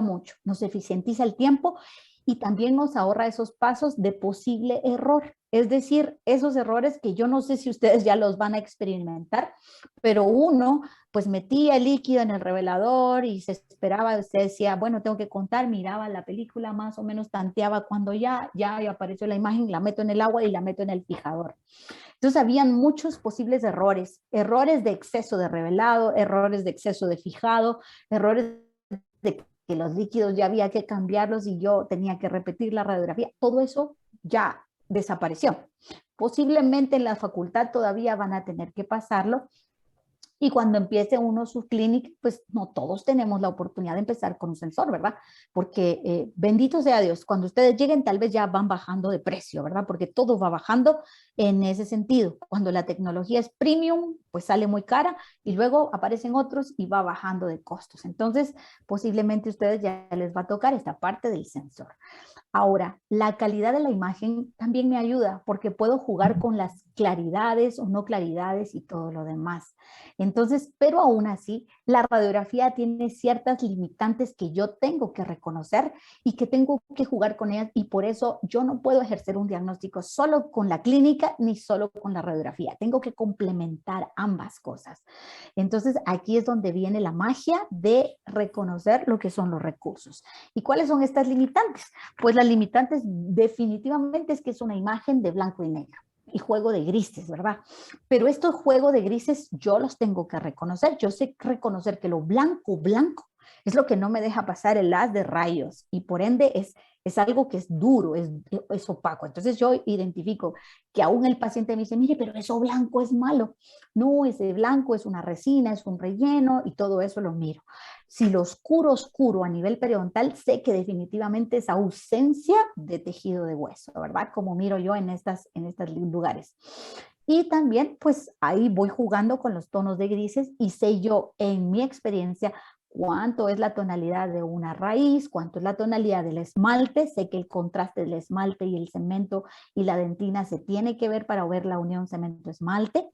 mucho, nos eficientiza el tiempo y también nos ahorra esos pasos de posible error. Es decir, esos errores que yo no sé si ustedes ya los van a experimentar, pero uno pues metía el líquido en el revelador y se esperaba, usted decía, bueno, tengo que contar, miraba la película más o menos, tanteaba cuando ya apareció la imagen, la meto en el agua y la meto en el fijador. Entonces habían muchos posibles errores de exceso de revelado, errores de exceso de fijado, errores de que los líquidos ya había que cambiarlos y yo tenía que repetir la radiografía. Todo eso ya desapareció. Posiblemente en la facultad todavía van a tener que pasarlo, y cuando empiece uno su clínica, pues no todos tenemos la oportunidad de empezar con un sensor, ¿verdad? Porque bendito sea Dios, cuando ustedes lleguen tal vez ya van bajando de precio, ¿verdad? Porque todo va bajando en ese sentido. Cuando la tecnología es premium, pues sale muy cara y luego aparecen otros y va bajando de costos. Entonces, posiblemente a ustedes ya les va a tocar esta parte del sensor. Ahora, la calidad de la imagen también me ayuda porque puedo jugar con las claridades o no claridades y todo lo demás. Entonces, pero aún así, la radiografía tiene ciertas limitantes que yo tengo que reconocer y que tengo que jugar con ellas, y por eso yo no puedo ejercer un diagnóstico solo con la clínica ni solo con la radiografía. Tengo que complementar ambas cosas. Entonces, aquí es donde viene la magia de reconocer lo que son los recursos. ¿Y cuáles son estas limitantes? Pues las limitantes definitivamente es que es una imagen de blanco y negro y juego de grises, ¿verdad? Pero estos juegos de grises yo los tengo que reconocer. Yo sé reconocer que lo blanco es lo que no me deja pasar el haz de rayos y por ende es algo que es duro, es opaco. Entonces yo identifico que aún el paciente me dice, mire, pero eso blanco es malo. No, ese blanco es una resina, es un relleno y todo eso lo miro. Si lo oscuro a nivel periodontal, sé que definitivamente es ausencia de tejido de hueso, ¿verdad? Como miro yo en estos lugares. Y también, pues ahí voy jugando con los tonos de grises y sé yo, en mi experiencia, cuánto es la tonalidad de una raíz, cuánto es la tonalidad del esmalte. Sé que el contraste del esmalte y el cemento y la dentina se tiene que ver para ver la unión cemento-esmalte.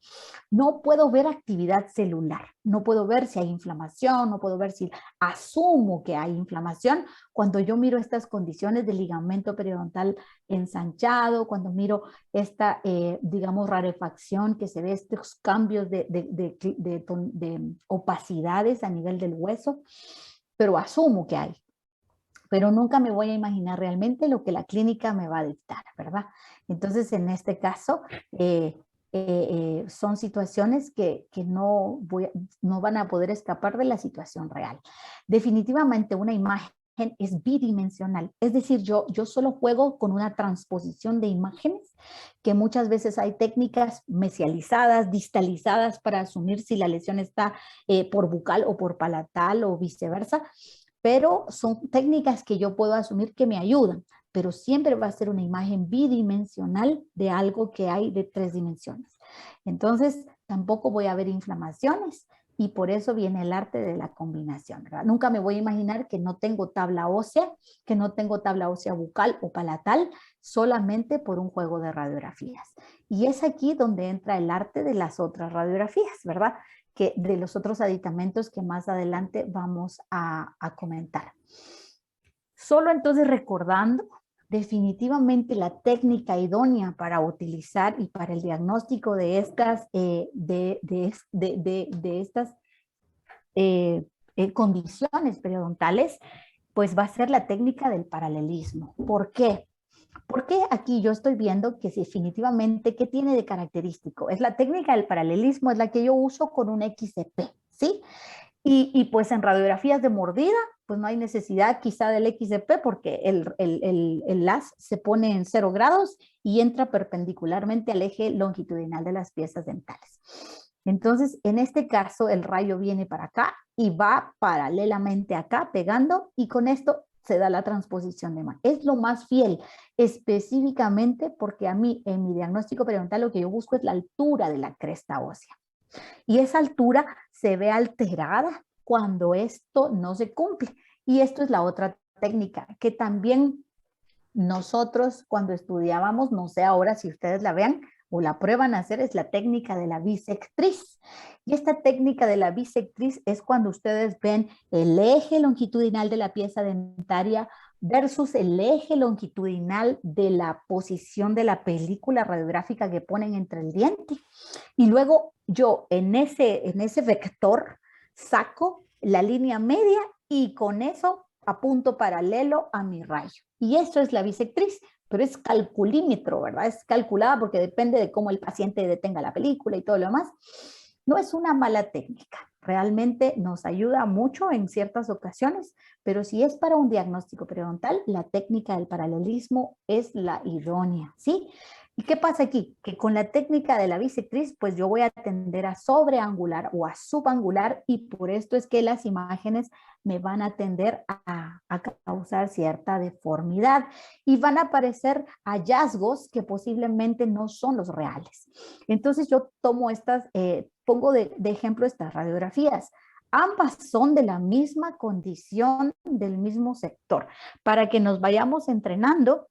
No puedo ver actividad celular, no puedo ver si hay inflamación, no puedo ver si asumo que hay inflamación cuando yo miro estas condiciones de ligamento periodontal ensanchado, cuando miro esta, digamos, rarefacción que se ve, estos cambios de opacidades a nivel del hueso, pero asumo que hay. Pero nunca me voy a imaginar realmente lo que la clínica me va a dictar, ¿verdad? Entonces, en este caso, son situaciones que no van a poder escapar de la situación real. Definitivamente una imagen es bidimensional, es decir, yo solo juego con una transposición de imágenes, que muchas veces hay técnicas mesializadas, distalizadas para asumir si la lesión está por bucal o por palatal o viceversa, pero son técnicas que yo puedo asumir que me ayudan, pero siempre va a ser una imagen bidimensional de algo que hay de 3 dimensiones. Entonces, tampoco voy a ver inflamaciones y por eso viene el arte de la combinación, ¿verdad? Nunca me voy a imaginar que no tengo tabla ósea, bucal o palatal, solamente por un juego de radiografías. Y es aquí donde entra el arte de las otras radiografías, ¿verdad? Que de los otros aditamentos que más adelante vamos a comentar. Solo entonces recordando, definitivamente la técnica idónea para utilizar y para el diagnóstico de estas, condiciones periodontales, pues va a ser la técnica del paralelismo. ¿Por qué? Porque aquí yo estoy viendo que definitivamente, ¿qué tiene de característico? Es la técnica del paralelismo, es la que yo uso con un XCP, ¿sí? Y pues en radiografías de mordida, pues no hay necesidad quizá del XDP porque el LAS se pone en 0 grados y entra perpendicularmente al eje longitudinal de las piezas dentales. Entonces, en este caso, el rayo viene para acá y va paralelamente acá pegando y con esto se da la transposición de mano. Es lo más fiel, específicamente porque a mí en mi diagnóstico periodontal lo que yo busco es la altura de la cresta ósea. Y esa altura se ve alterada cuando esto no se cumple. Y esto es la otra técnica que también nosotros cuando estudiábamos, no sé ahora si ustedes la vean o la prueban a hacer, es la técnica de la bisectriz. Y esta técnica de la bisectriz es cuando ustedes ven el eje longitudinal de la pieza dentaria versus el eje longitudinal de la posición de la película radiográfica que ponen entre el diente. Y luego yo en ese vector saco la línea media y con eso apunto paralelo a mi rayo. Y esto es la bisectriz, pero es calculímetro, ¿verdad? Es calculada porque depende de cómo el paciente detenga la película y todo lo demás. No es una mala técnica, realmente nos ayuda mucho en ciertas ocasiones, pero si es para un diagnóstico periodontal, la técnica del paralelismo es la idónea, ¿sí? ¿Y qué pasa aquí? Que con la técnica de la bisectriz, pues yo voy a tender a sobreangular o a subangular y por esto es que las imágenes me van a tender a causar cierta deformidad y van a aparecer hallazgos que posiblemente no son los reales. Entonces yo tomo estas, pongo de ejemplo estas radiografías. Ambas son de la misma condición, del mismo sector, para que nos vayamos entrenando.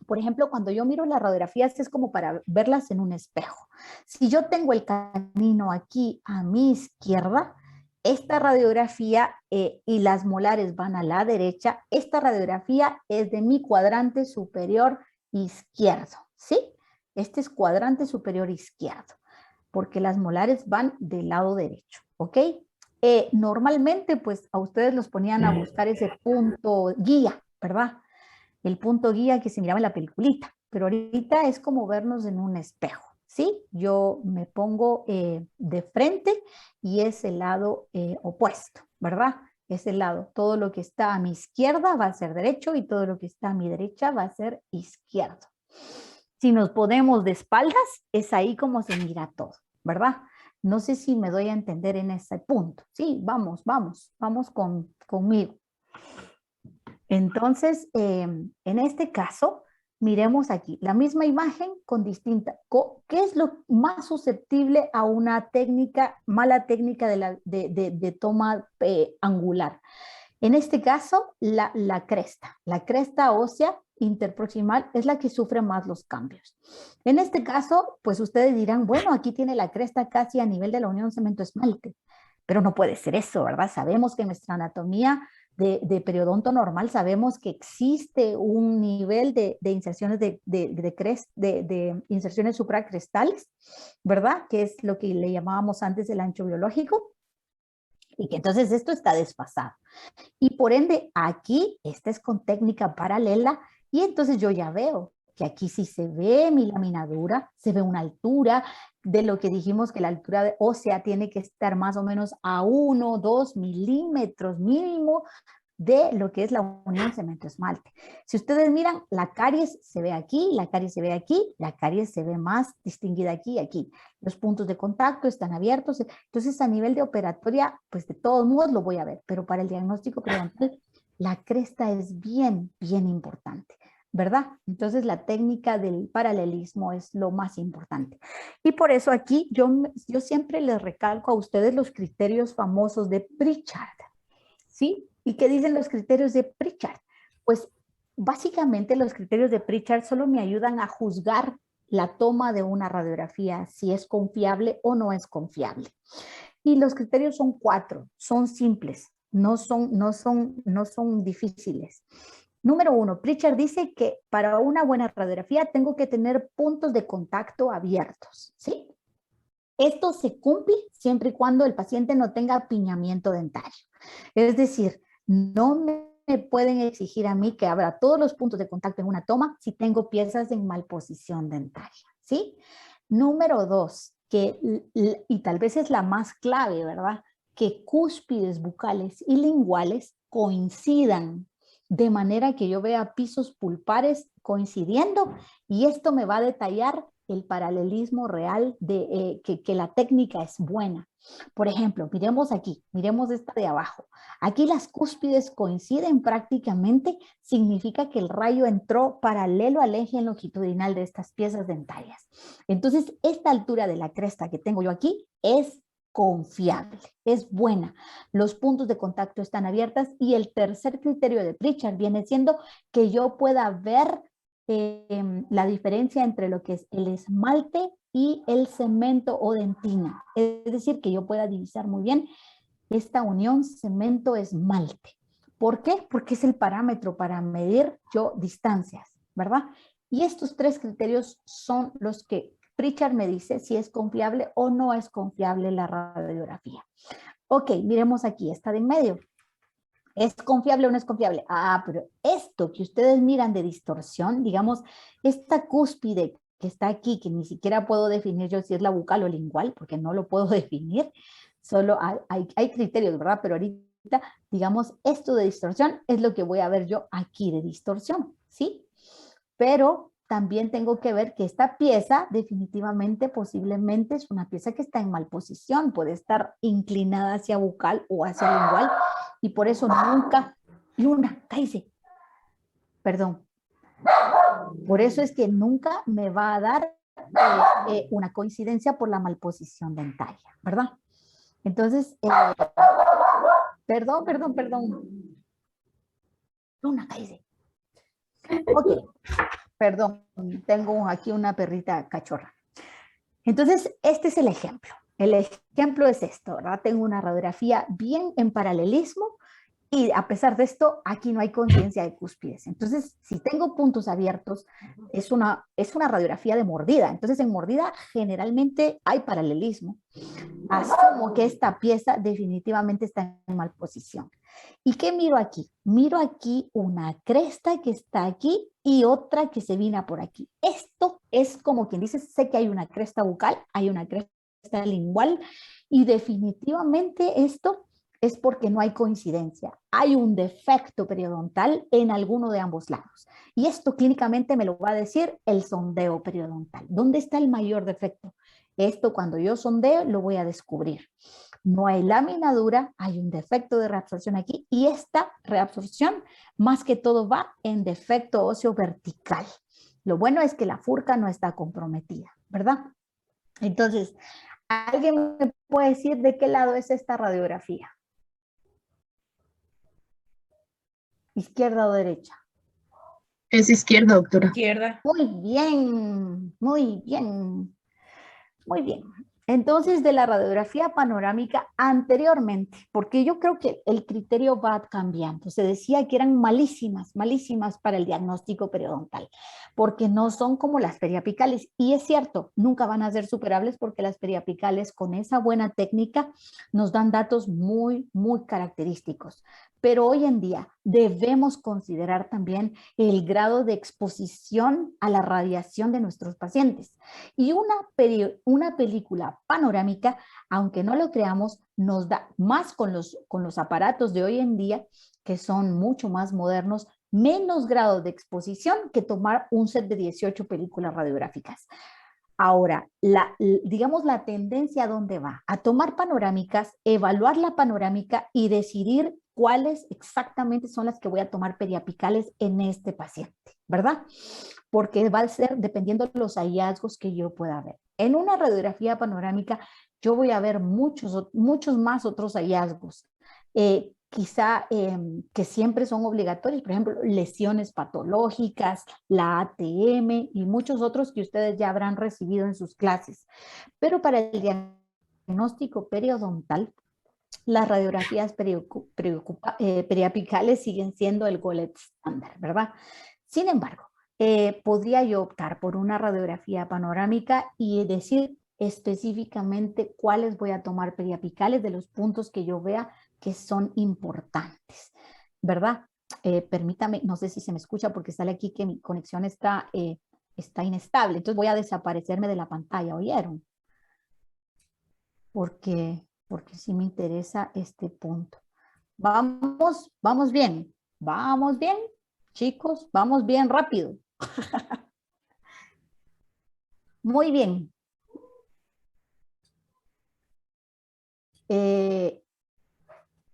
Por ejemplo, cuando yo miro las radiografías es como para verlas en un espejo. Si yo tengo el canino aquí a mi izquierda, esta radiografía y las molares van a la derecha, esta radiografía es de mi cuadrante superior izquierdo, ¿sí? Este es cuadrante superior izquierdo, porque las molares van del lado derecho, ¿ok? Normalmente, pues, a ustedes los ponían a buscar ese punto guía, ¿verdad? El punto guía que se miraba en la peliculita, pero ahorita es como vernos en un espejo, ¿sí? Yo me pongo de frente y es el lado opuesto, ¿verdad? Es el lado, todo lo que está a mi izquierda va a ser derecho y todo lo que está a mi derecha va a ser izquierdo. Si nos ponemos de espaldas, es ahí como se mira todo, ¿verdad? No sé si me doy a entender en ese punto. Sí, vamos conmigo. Entonces, en este caso, miremos aquí, la misma imagen con distinta. ¿Qué es lo más susceptible a una técnica, mala técnica de toma angular? En este caso, la cresta ósea interproximal es la que sufre más los cambios. En este caso, pues ustedes dirán, bueno, aquí tiene la cresta casi a nivel de la unión cemento-esmalte, pero no puede ser eso, ¿verdad? Sabemos que nuestra anatomía de periodonto normal, sabemos que existe un nivel de inserciones de inserciones supracrestales, ¿verdad? Que es lo que le llamábamos antes el ancho biológico, y que entonces esto está desfasado. Y por ende, aquí, esta es con técnica paralela, y entonces yo ya veo que aquí sí se ve mi laminadura, se ve una altura de lo que dijimos que la altura ósea tiene que estar más o menos a 1 o 2 milímetros mínimo de lo que es la unión cemento-esmalte. Si ustedes miran, la caries se ve aquí, la caries se ve aquí, la caries se ve más distinguida aquí y aquí. Los puntos de contacto están abiertos, entonces a nivel de operatoria, pues de todos modos lo voy a ver, pero para el diagnóstico periodontal, la cresta es bien importante, ¿verdad? Entonces la técnica del paralelismo es lo más importante. Y por eso aquí yo siempre les recalco a ustedes los criterios famosos de Pritchard, ¿sí? ¿Y qué dicen los criterios de Pritchard? Pues básicamente los criterios de Pritchard solo me ayudan a juzgar la toma de una radiografía, si es confiable o no es confiable. Y los criterios son 4, son simples, no son difíciles. Número 1, Pritchard dice que para una buena radiografía tengo que tener puntos de contacto abiertos, ¿sí? Esto se cumple siempre y cuando el paciente no tenga apiñamiento dentario. Es decir, no me pueden exigir a mí que abra todos los puntos de contacto en una toma si tengo piezas en malposición dentaria, ¿sí? Número 2, y tal vez es la más clave, ¿verdad? Que cúspides bucales y linguales coincidan, de manera que yo vea pisos pulpares coincidiendo, y esto me va a detallar el paralelismo real de que la técnica es buena. Por ejemplo, miremos aquí, miremos esta de abajo. Aquí las cúspides coinciden prácticamente, significa que el rayo entró paralelo al eje longitudinal de estas piezas dentarias. Entonces, esta altura de la cresta que tengo yo aquí es confiable, es buena. Los puntos de contacto están abiertas, y el tercer criterio de Pritchard viene siendo que yo pueda ver la diferencia entre lo que es el esmalte y el cemento o dentina. Es decir, que yo pueda divisar muy bien esta unión cemento-esmalte. ¿Por qué? Porque es el parámetro para medir yo distancias, ¿verdad? Y estos tres criterios son los que Pritchard me dice si es confiable o no es confiable la radiografía. Ok, miremos aquí, esta de en medio. ¿Es confiable o no es confiable? Ah, pero esto que ustedes miran de distorsión, digamos, esta cúspide que está aquí, que ni siquiera puedo definir yo si es la bucal o lingual, porque no lo puedo definir, solo hay criterios, ¿verdad? Pero ahorita, digamos, esto de distorsión es lo que voy a ver yo aquí de distorsión, ¿sí? Pero también tengo que ver que esta pieza definitivamente, posiblemente, es una pieza que está en mal posición, puede estar inclinada hacia bucal o hacia lingual, y por eso nunca, Luna, cállese, perdón, por eso es que nunca me va a dar una coincidencia por la malposición dentaria, ¿verdad? Entonces, perdón, Luna, cállese. Ok, perdón, tengo aquí una perrita cachorra. Entonces, este es el ejemplo. El ejemplo es esto, ¿verdad? Tengo una radiografía bien en paralelismo, y a pesar de esto, aquí no hay coincidencia de cúspides. Entonces, si tengo puntos abiertos, es una radiografía de mordida. Entonces, en mordida generalmente hay paralelismo. Asumo que esta pieza definitivamente está en mal posición. ¿Y qué miro aquí? Miro aquí una cresta que está aquí y otra que se vina por aquí. Esto es como quien dice, sé que hay una cresta bucal, hay una cresta lingual, y definitivamente esto es porque no hay coincidencia. Hay un defecto periodontal en alguno de ambos lados. Y esto clínicamente me lo va a decir el sondeo periodontal. ¿Dónde está el mayor defecto? Esto cuando yo sondeo lo voy a descubrir. No hay lámina dura, hay un defecto de reabsorción aquí, y esta reabsorción más que todo va en defecto óseo vertical. Lo bueno es que la furca no está comprometida, ¿verdad? Entonces, ¿alguien me puede decir de qué lado es esta radiografía? ¿Izquierda o derecha? Es izquierda, doctora. Izquierda. Muy bien, muy bien, muy bien. Entonces, de la radiografía panorámica anteriormente, porque yo creo que el criterio va cambiando. Se decía que eran malísimas, malísimas para el diagnóstico periodontal, porque no son como las periapicales. Y es cierto, nunca van a ser superables, porque las periapicales con esa buena técnica nos dan datos muy, muy característicos. Pero hoy en día debemos considerar también el grado de exposición a la radiación de nuestros pacientes. Y una película panorámica, aunque no lo creamos, nos da más con los aparatos de hoy en día, que son mucho más modernos, menos grado de exposición que tomar un set de 18 películas radiográficas. Ahora, digamos la tendencia a dónde va, a tomar panorámicas, evaluar la panorámica y decidir cuáles exactamente son las que voy a tomar periapicales en este paciente, ¿verdad? Porque va a ser dependiendo de los hallazgos que yo pueda ver. En una radiografía panorámica yo voy a ver muchos más otros hallazgos, quizá que siempre son obligatorios, por ejemplo, lesiones patológicas, la ATM y muchos otros que ustedes ya habrán recibido en sus clases. Pero para el diagnóstico periodontal, las radiografías periapicales siguen siendo el gold estándar, ¿verdad? Sin embargo, podría yo optar por una radiografía panorámica y decir específicamente cuáles voy a tomar periapicales de los puntos que yo vea que son importantes, ¿verdad? Permítame, no sé si se me escucha porque sale aquí que mi conexión está inestable, entonces voy a desaparecerme de la pantalla, ¿oyeron? Porque sí me interesa este punto. Vamos bien. Vamos bien, chicos. Vamos bien rápido. Muy bien.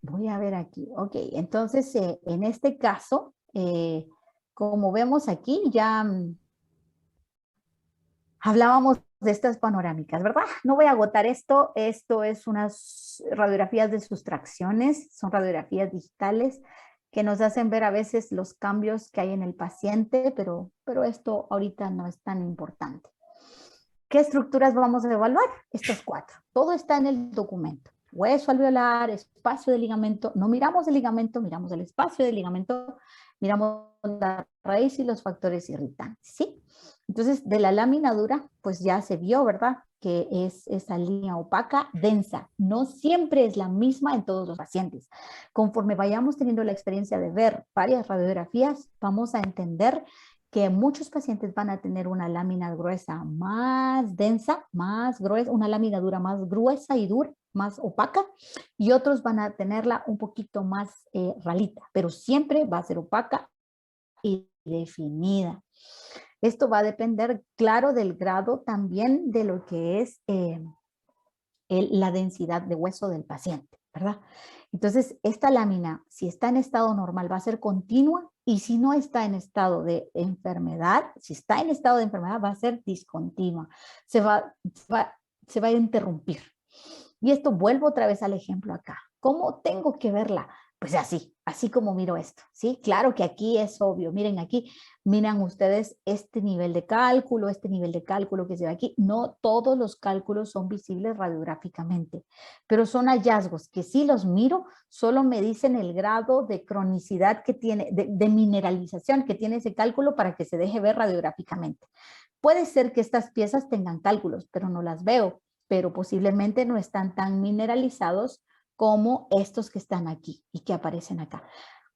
Voy a ver aquí. Ok, entonces en este caso, como vemos aquí, ya hablábamos de estas panorámicas, ¿verdad? No voy a agotar esto. Esto es unas radiografías de sustracciones, son radiografías digitales que nos hacen ver a veces los cambios que hay en el paciente, pero esto ahorita no es tan importante. ¿Qué estructuras vamos a evaluar? Estos 4. Todo está en el documento. Hueso alveolar, espacio de ligamento. No miramos el ligamento, miramos el espacio del ligamento, miramos la raíz y los factores irritantes, ¿sí? Entonces, de la lámina dura, pues ya se vio, ¿verdad? Que es esa línea opaca, densa. No siempre es la misma en todos los pacientes. Conforme vayamos teniendo la experiencia de ver varias radiografías, vamos a entender que muchos pacientes van a tener una lámina gruesa más densa, más gruesa, una lámina dura más gruesa y dura, más opaca, y otros van a tenerla un poquito más ralita, pero siempre va a ser opaca y definida. Esto va a depender, claro, del grado también de lo que es la densidad de hueso del paciente, ¿verdad? Entonces, esta lámina, si está en estado normal, va a ser continua, y si no está en estado de enfermedad, si está en estado de enfermedad, va a ser discontinua. Se va a interrumpir. Y esto vuelvo otra vez al ejemplo acá. ¿Cómo tengo que verla? Pues así como miro esto, ¿sí? Claro que aquí es obvio. Miren aquí, miran ustedes este nivel de cálculo que se ve aquí. No todos los cálculos son visibles radiográficamente, pero son hallazgos que si los miro, solo me dicen el grado de cronicidad que tiene, de mineralización que tiene ese cálculo para que se deje ver radiográficamente. Puede ser que estas piezas tengan cálculos, pero no las veo, pero posiblemente no están tan mineralizados como estos que están aquí y que aparecen acá.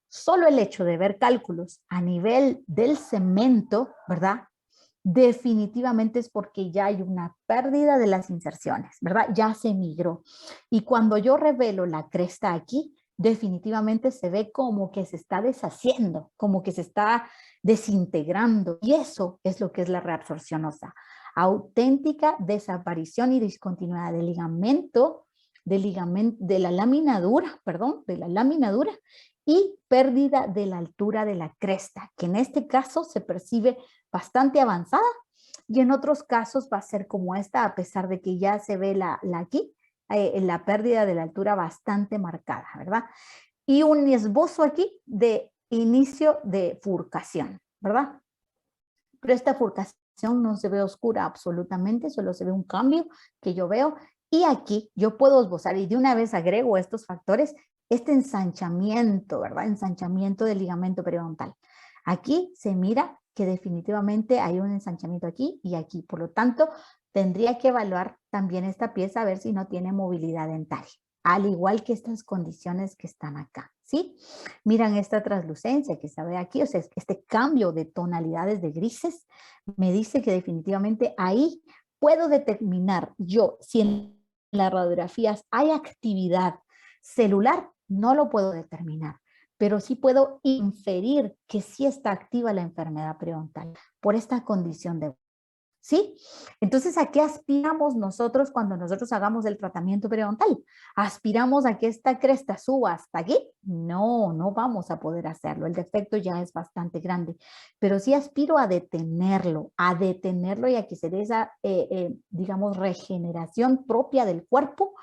Solo el hecho de ver cálculos a nivel del cemento, ¿verdad? Definitivamente es porque ya hay una pérdida de las inserciones, ¿verdad? Ya se migró. Y cuando yo revelo la cresta aquí, definitivamente se ve como que se está deshaciendo, como que se está desintegrando. Y eso es lo que es la reabsorción ósea. Auténtica desaparición y discontinuidad del ligamento, de la lámina dura, y pérdida de la altura de la cresta, que en este caso se percibe bastante avanzada, y en otros casos va a ser como esta, a pesar de que ya se ve la pérdida de la altura bastante marcada, ¿verdad? Y un esbozo aquí de inicio de furcación, ¿verdad? Pero esta furcación no se ve oscura absolutamente, solo se ve un cambio que yo veo, y aquí yo puedo esbozar, y de una vez agrego estos factores, este ensanchamiento, ¿verdad? Ensanchamiento del ligamento periodontal. Aquí se mira que definitivamente hay un ensanchamiento aquí y aquí. Por lo tanto, tendría que evaluar también esta pieza a ver si no tiene movilidad dentaria, al igual que estas condiciones que están acá, ¿sí? Miran esta translucencia que se ve aquí, o sea, este cambio de tonalidades de grises me dice que definitivamente ahí puedo determinar yo si en las radiografías hay actividad celular, no lo puedo determinar, pero sí puedo inferir que sí está activa la enfermedad periodontal por esta condición de... ¿Sí? Entonces, ¿a qué aspiramos nosotros cuando nosotros hagamos el tratamiento periodontal? ¿Aspiramos a que esta cresta suba hasta aquí? No, no vamos a poder hacerlo. El defecto ya es bastante grande, pero sí aspiro a detenerlo y a que se dé esa, digamos, regeneración propia del cuerpo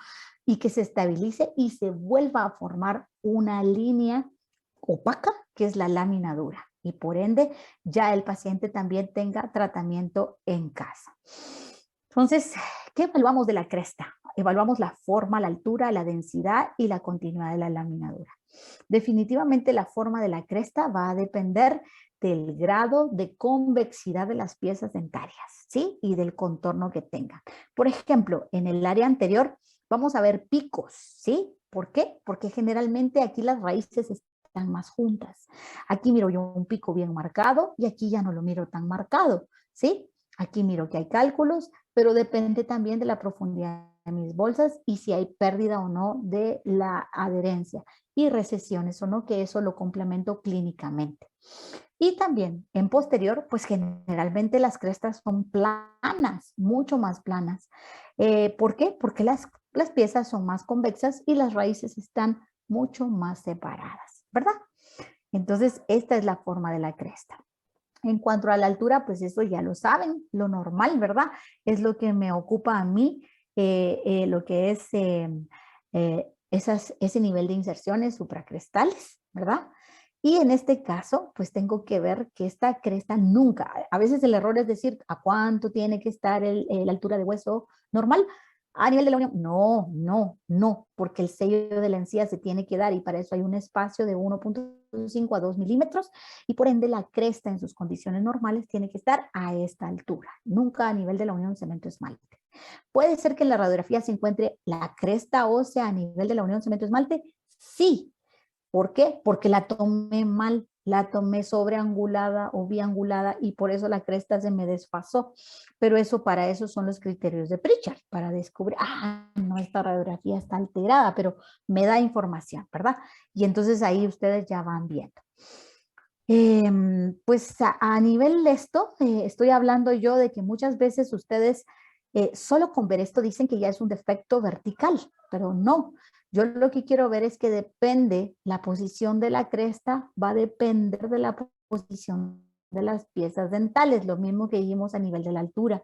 y que se estabilice y se vuelva a formar una línea opaca, que es la lámina dura. Y por ende, ya el paciente también tenga tratamiento en casa. Entonces, ¿qué evaluamos de la cresta? Evaluamos la forma, la altura, la densidad y la continuidad de la lámina dura. Definitivamente la forma de la cresta va a depender del grado de convexidad de las piezas dentarias, ¿sí? Y del contorno que tengan. Por ejemplo, en el área anterior vamos a ver picos, ¿sí? ¿Por qué? Porque generalmente aquí las raíces están más juntas. Aquí miro yo un pico bien marcado y aquí ya no lo miro tan marcado, ¿sí? Aquí miro que hay cálculos, pero depende también de la profundidad de mis bolsas y si hay pérdida o no de la adherencia. y recesiones o no, que eso lo complemento clínicamente. Y también en posterior, pues generalmente las crestas son planas, mucho más planas. ¿Por qué? Porque las piezas son más convexas y las raíces están mucho más separadas, ¿verdad? Entonces, esta es la forma de la cresta. En cuanto a la altura, pues eso ya lo saben, lo normal, ¿verdad? Es lo que me ocupa a mí, lo que es ese nivel de inserciones supracrestales, ¿verdad? Y en este caso, pues tengo que ver que esta cresta nunca, a veces el error es decir, ¿a cuánto tiene que estar la altura de hueso normal? A nivel de la unión, no, porque el sello de la encía se tiene que dar y para eso hay un espacio de 1.5 a 2 milímetros y por ende la cresta en sus condiciones normales tiene que estar a esta altura, nunca a nivel de la unión cemento-esmalte. ¿Puede ser que en la radiografía se encuentre la cresta ósea a nivel de la unión cemento-esmalte? Sí. ¿Por qué? Porque la tomé mal, la tomé sobreangulada o biangulada y por eso la cresta se me desfasó. Pero eso, para eso son los criterios de Pritchard, para descubrir, no, esta radiografía está alterada, pero me da información, ¿verdad? Y entonces ahí ustedes ya van viendo. Pues a nivel de esto, estoy hablando yo de que muchas veces ustedes solo con ver esto dicen que ya es un defecto vertical, pero no. Yo lo que quiero ver es que depende, la posición de la cresta va a depender de la posición de las piezas dentales, lo mismo que dijimos a nivel de la altura.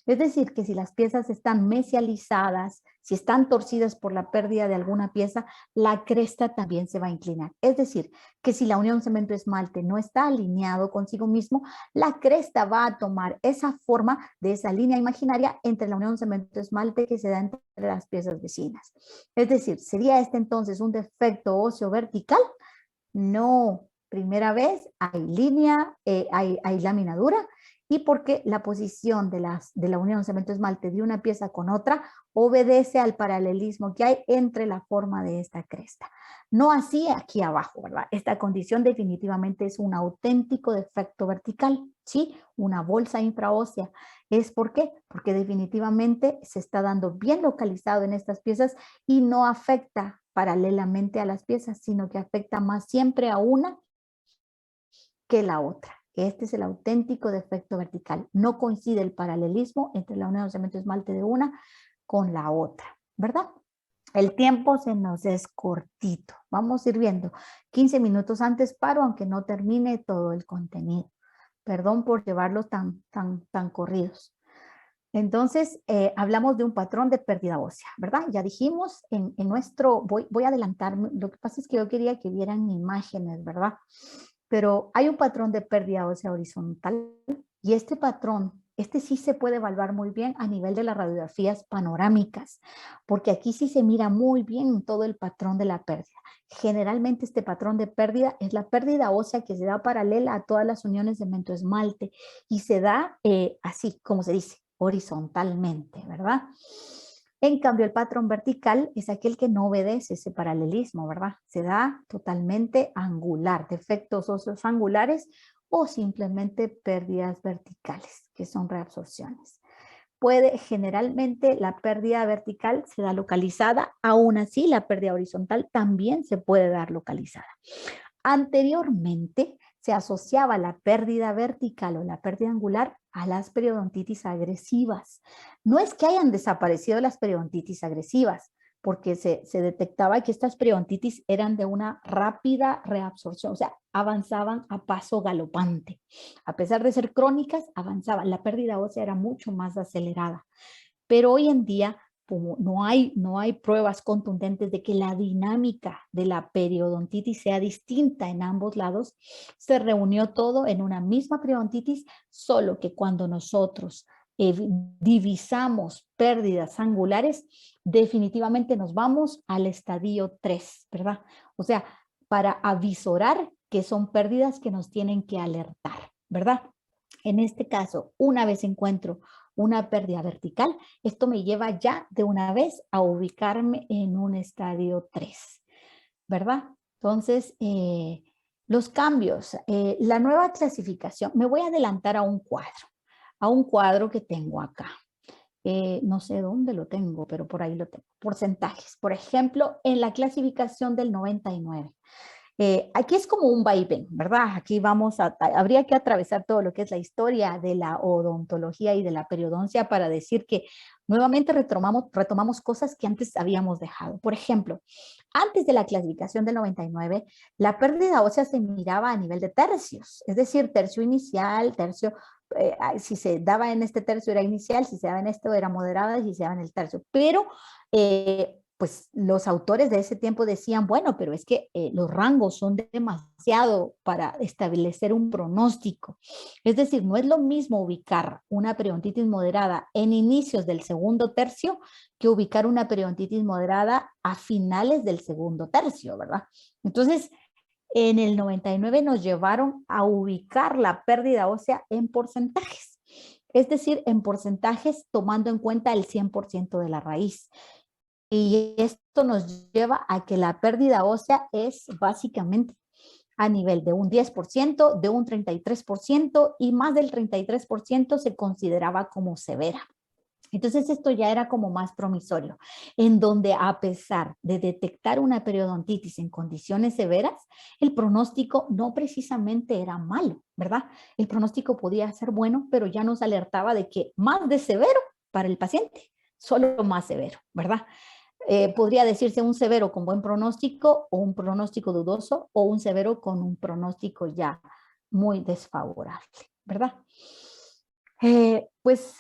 Es decir, que si las piezas están mesializadas, si están torcidas por la pérdida de alguna pieza, la cresta también se va a inclinar. Es decir, que si la unión cemento-esmalte no está alineado consigo mismo, la cresta va a tomar esa forma de esa línea imaginaria entre la unión cemento-esmalte que se da entre las piezas vecinas. Es decir, ¿sería este entonces un defecto óseo vertical? No. Primera vez hay línea, hay lámina dura y porque la posición de la unión cemento-esmalte de una pieza con otra obedece al paralelismo que hay entre la forma de esta cresta. No así aquí abajo, ¿verdad? Esta condición definitivamente es un auténtico defecto vertical, ¿sí? Una bolsa infraósea. ¿Es por qué? Porque definitivamente se está dando bien localizado en estas piezas y no afecta paralelamente a las piezas, sino que afecta más siempre a una que la otra. Este es el auténtico defecto vertical. No coincide el paralelismo entre la unión cemento-esmalte de una con la otra, ¿verdad? El tiempo se nos es cortito. Vamos a ir viendo. 15 minutos antes paro, aunque no termine todo el contenido. Perdón por llevarlos tan corridos. Entonces, hablamos de un patrón de pérdida ósea, ¿verdad? Ya dijimos en nuestro, voy a adelantarme, lo que pasa es que yo quería que vieran imágenes, ¿verdad? Pero hay un patrón de pérdida ósea horizontal y este patrón, este sí se puede evaluar muy bien a nivel de las radiografías panorámicas, porque aquí sí se mira muy bien todo el patrón de la pérdida. Generalmente este patrón de pérdida es la pérdida ósea que se da paralela a todas las uniones de cemento-esmalte y se da así, como se dice, horizontalmente, ¿verdad? En cambio, el patrón vertical es aquel que no obedece ese paralelismo, ¿verdad? Se da totalmente angular, defectos óseos angulares o simplemente pérdidas verticales, que son reabsorciones. Generalmente la pérdida vertical se da localizada, aún así la pérdida horizontal también se puede dar localizada. Anteriormente se asociaba la pérdida vertical o la pérdida angular a las periodontitis agresivas. No es que hayan desaparecido las periodontitis agresivas, porque se detectaba que estas periodontitis eran de una rápida reabsorción, o sea, avanzaban a paso galopante. A pesar de ser crónicas, avanzaban. La pérdida ósea era mucho más acelerada. Pero hoy en día, como no hay pruebas contundentes de que la dinámica de la periodontitis sea distinta en ambos lados, se reunió todo en una misma periodontitis, solo que cuando nosotros divisamos pérdidas angulares, definitivamente nos vamos al estadio 3, ¿verdad? O sea, para avisorar que son pérdidas que nos tienen que alertar, ¿verdad? En este caso, una vez encuentro una pérdida vertical, esto me lleva ya de una vez a ubicarme en un estadio 3, ¿verdad? Entonces, los cambios, la nueva clasificación, me voy a adelantar a un cuadro que tengo acá. No sé dónde lo tengo, pero por ahí lo tengo. Porcentajes. Por ejemplo, en la clasificación del 99. Aquí es como un vaivén, ¿verdad? Aquí habría que atravesar todo lo que es la historia de la odontología y de la periodoncia para decir que nuevamente retomamos cosas que antes habíamos dejado. Por ejemplo, antes de la clasificación del 99, la pérdida ósea se miraba a nivel de tercios, es decir, tercio inicial, tercio, si se daba en este tercio era inicial, si se daba en este era moderada y si se daba en el tercio. Pero pues los autores de ese tiempo decían, bueno, pero es que los rangos son demasiado para establecer un pronóstico. Es decir, no es lo mismo ubicar una periodontitis moderada en inicios del segundo tercio que ubicar una periodontitis moderada a finales del segundo tercio, ¿verdad? Entonces, en el 99 nos llevaron a ubicar la pérdida ósea en porcentajes. Es decir, en porcentajes tomando en cuenta el 100% de la raíz. Y esto nos lleva a que la pérdida ósea es básicamente a nivel de un 10%, de un 33% y más del 33% se consideraba como severa. Entonces esto ya era como más promisorio, en donde a pesar de detectar una periodontitis en condiciones severas, el pronóstico no precisamente era malo, ¿verdad? El pronóstico podía ser bueno, pero ya nos alertaba de que más de severo para el paciente, solo más severo, ¿verdad? Podría decirse un severo con buen pronóstico o un pronóstico dudoso o un severo con un pronóstico ya muy desfavorable, ¿verdad? Pues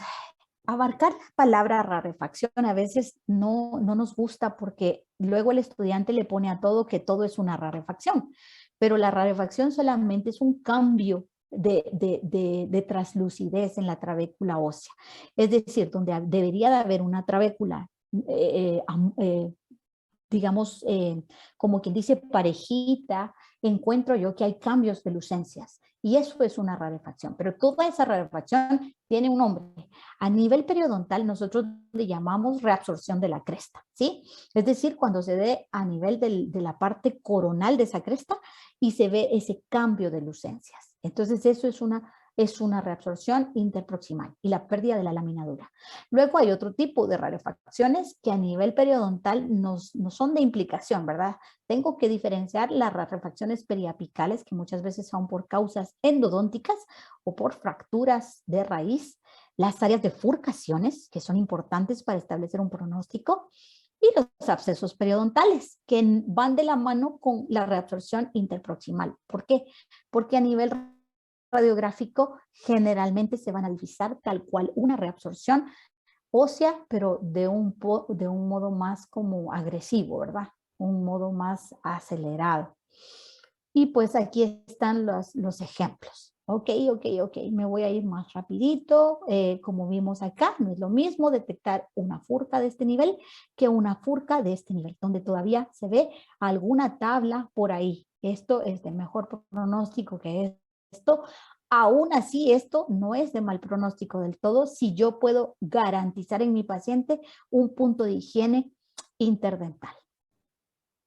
abarcar la palabra rarefacción a veces no nos gusta porque luego el estudiante le pone a todo que todo es una rarefacción, pero la rarefacción solamente es un cambio de translucidez en la trabécula ósea. Es decir, donde debería de haber una trabécula digamos, como quien dice parejita, encuentro yo que hay cambios de lucencias y eso es una rarefacción, pero toda esa rarefacción tiene un nombre. A nivel periodontal nosotros le llamamos reabsorción de la cresta, ¿sí? Es decir, cuando se ve a nivel de la parte coronal de esa cresta y se ve ese cambio de lucencias. Entonces eso es una reabsorción interproximal y la pérdida de la laminadura. Luego hay otro tipo de rarefacciones que a nivel periodontal no son de implicación, ¿verdad? Tengo que diferenciar las rarefacciones periapicales, que muchas veces son por causas endodónticas o por fracturas de raíz, las áreas de furcaciones, que son importantes para establecer un pronóstico, y los abscesos periodontales, que van de la mano con la reabsorción interproximal. ¿Por qué? Porque a nivel radiográfico generalmente se van a divisar tal cual una reabsorción ósea, pero de un modo más como agresivo, ¿verdad? Un modo más acelerado. Y pues aquí están los ejemplos. Ok, me voy a ir más rapidito. Como vimos acá, no es lo mismo detectar una furca de este nivel que una furca de este nivel, donde todavía se ve alguna tabla por ahí. Esto es de mejor pronóstico que esto. Aún así, esto no es de mal pronóstico del todo si yo puedo garantizar en mi paciente un punto de higiene interdental.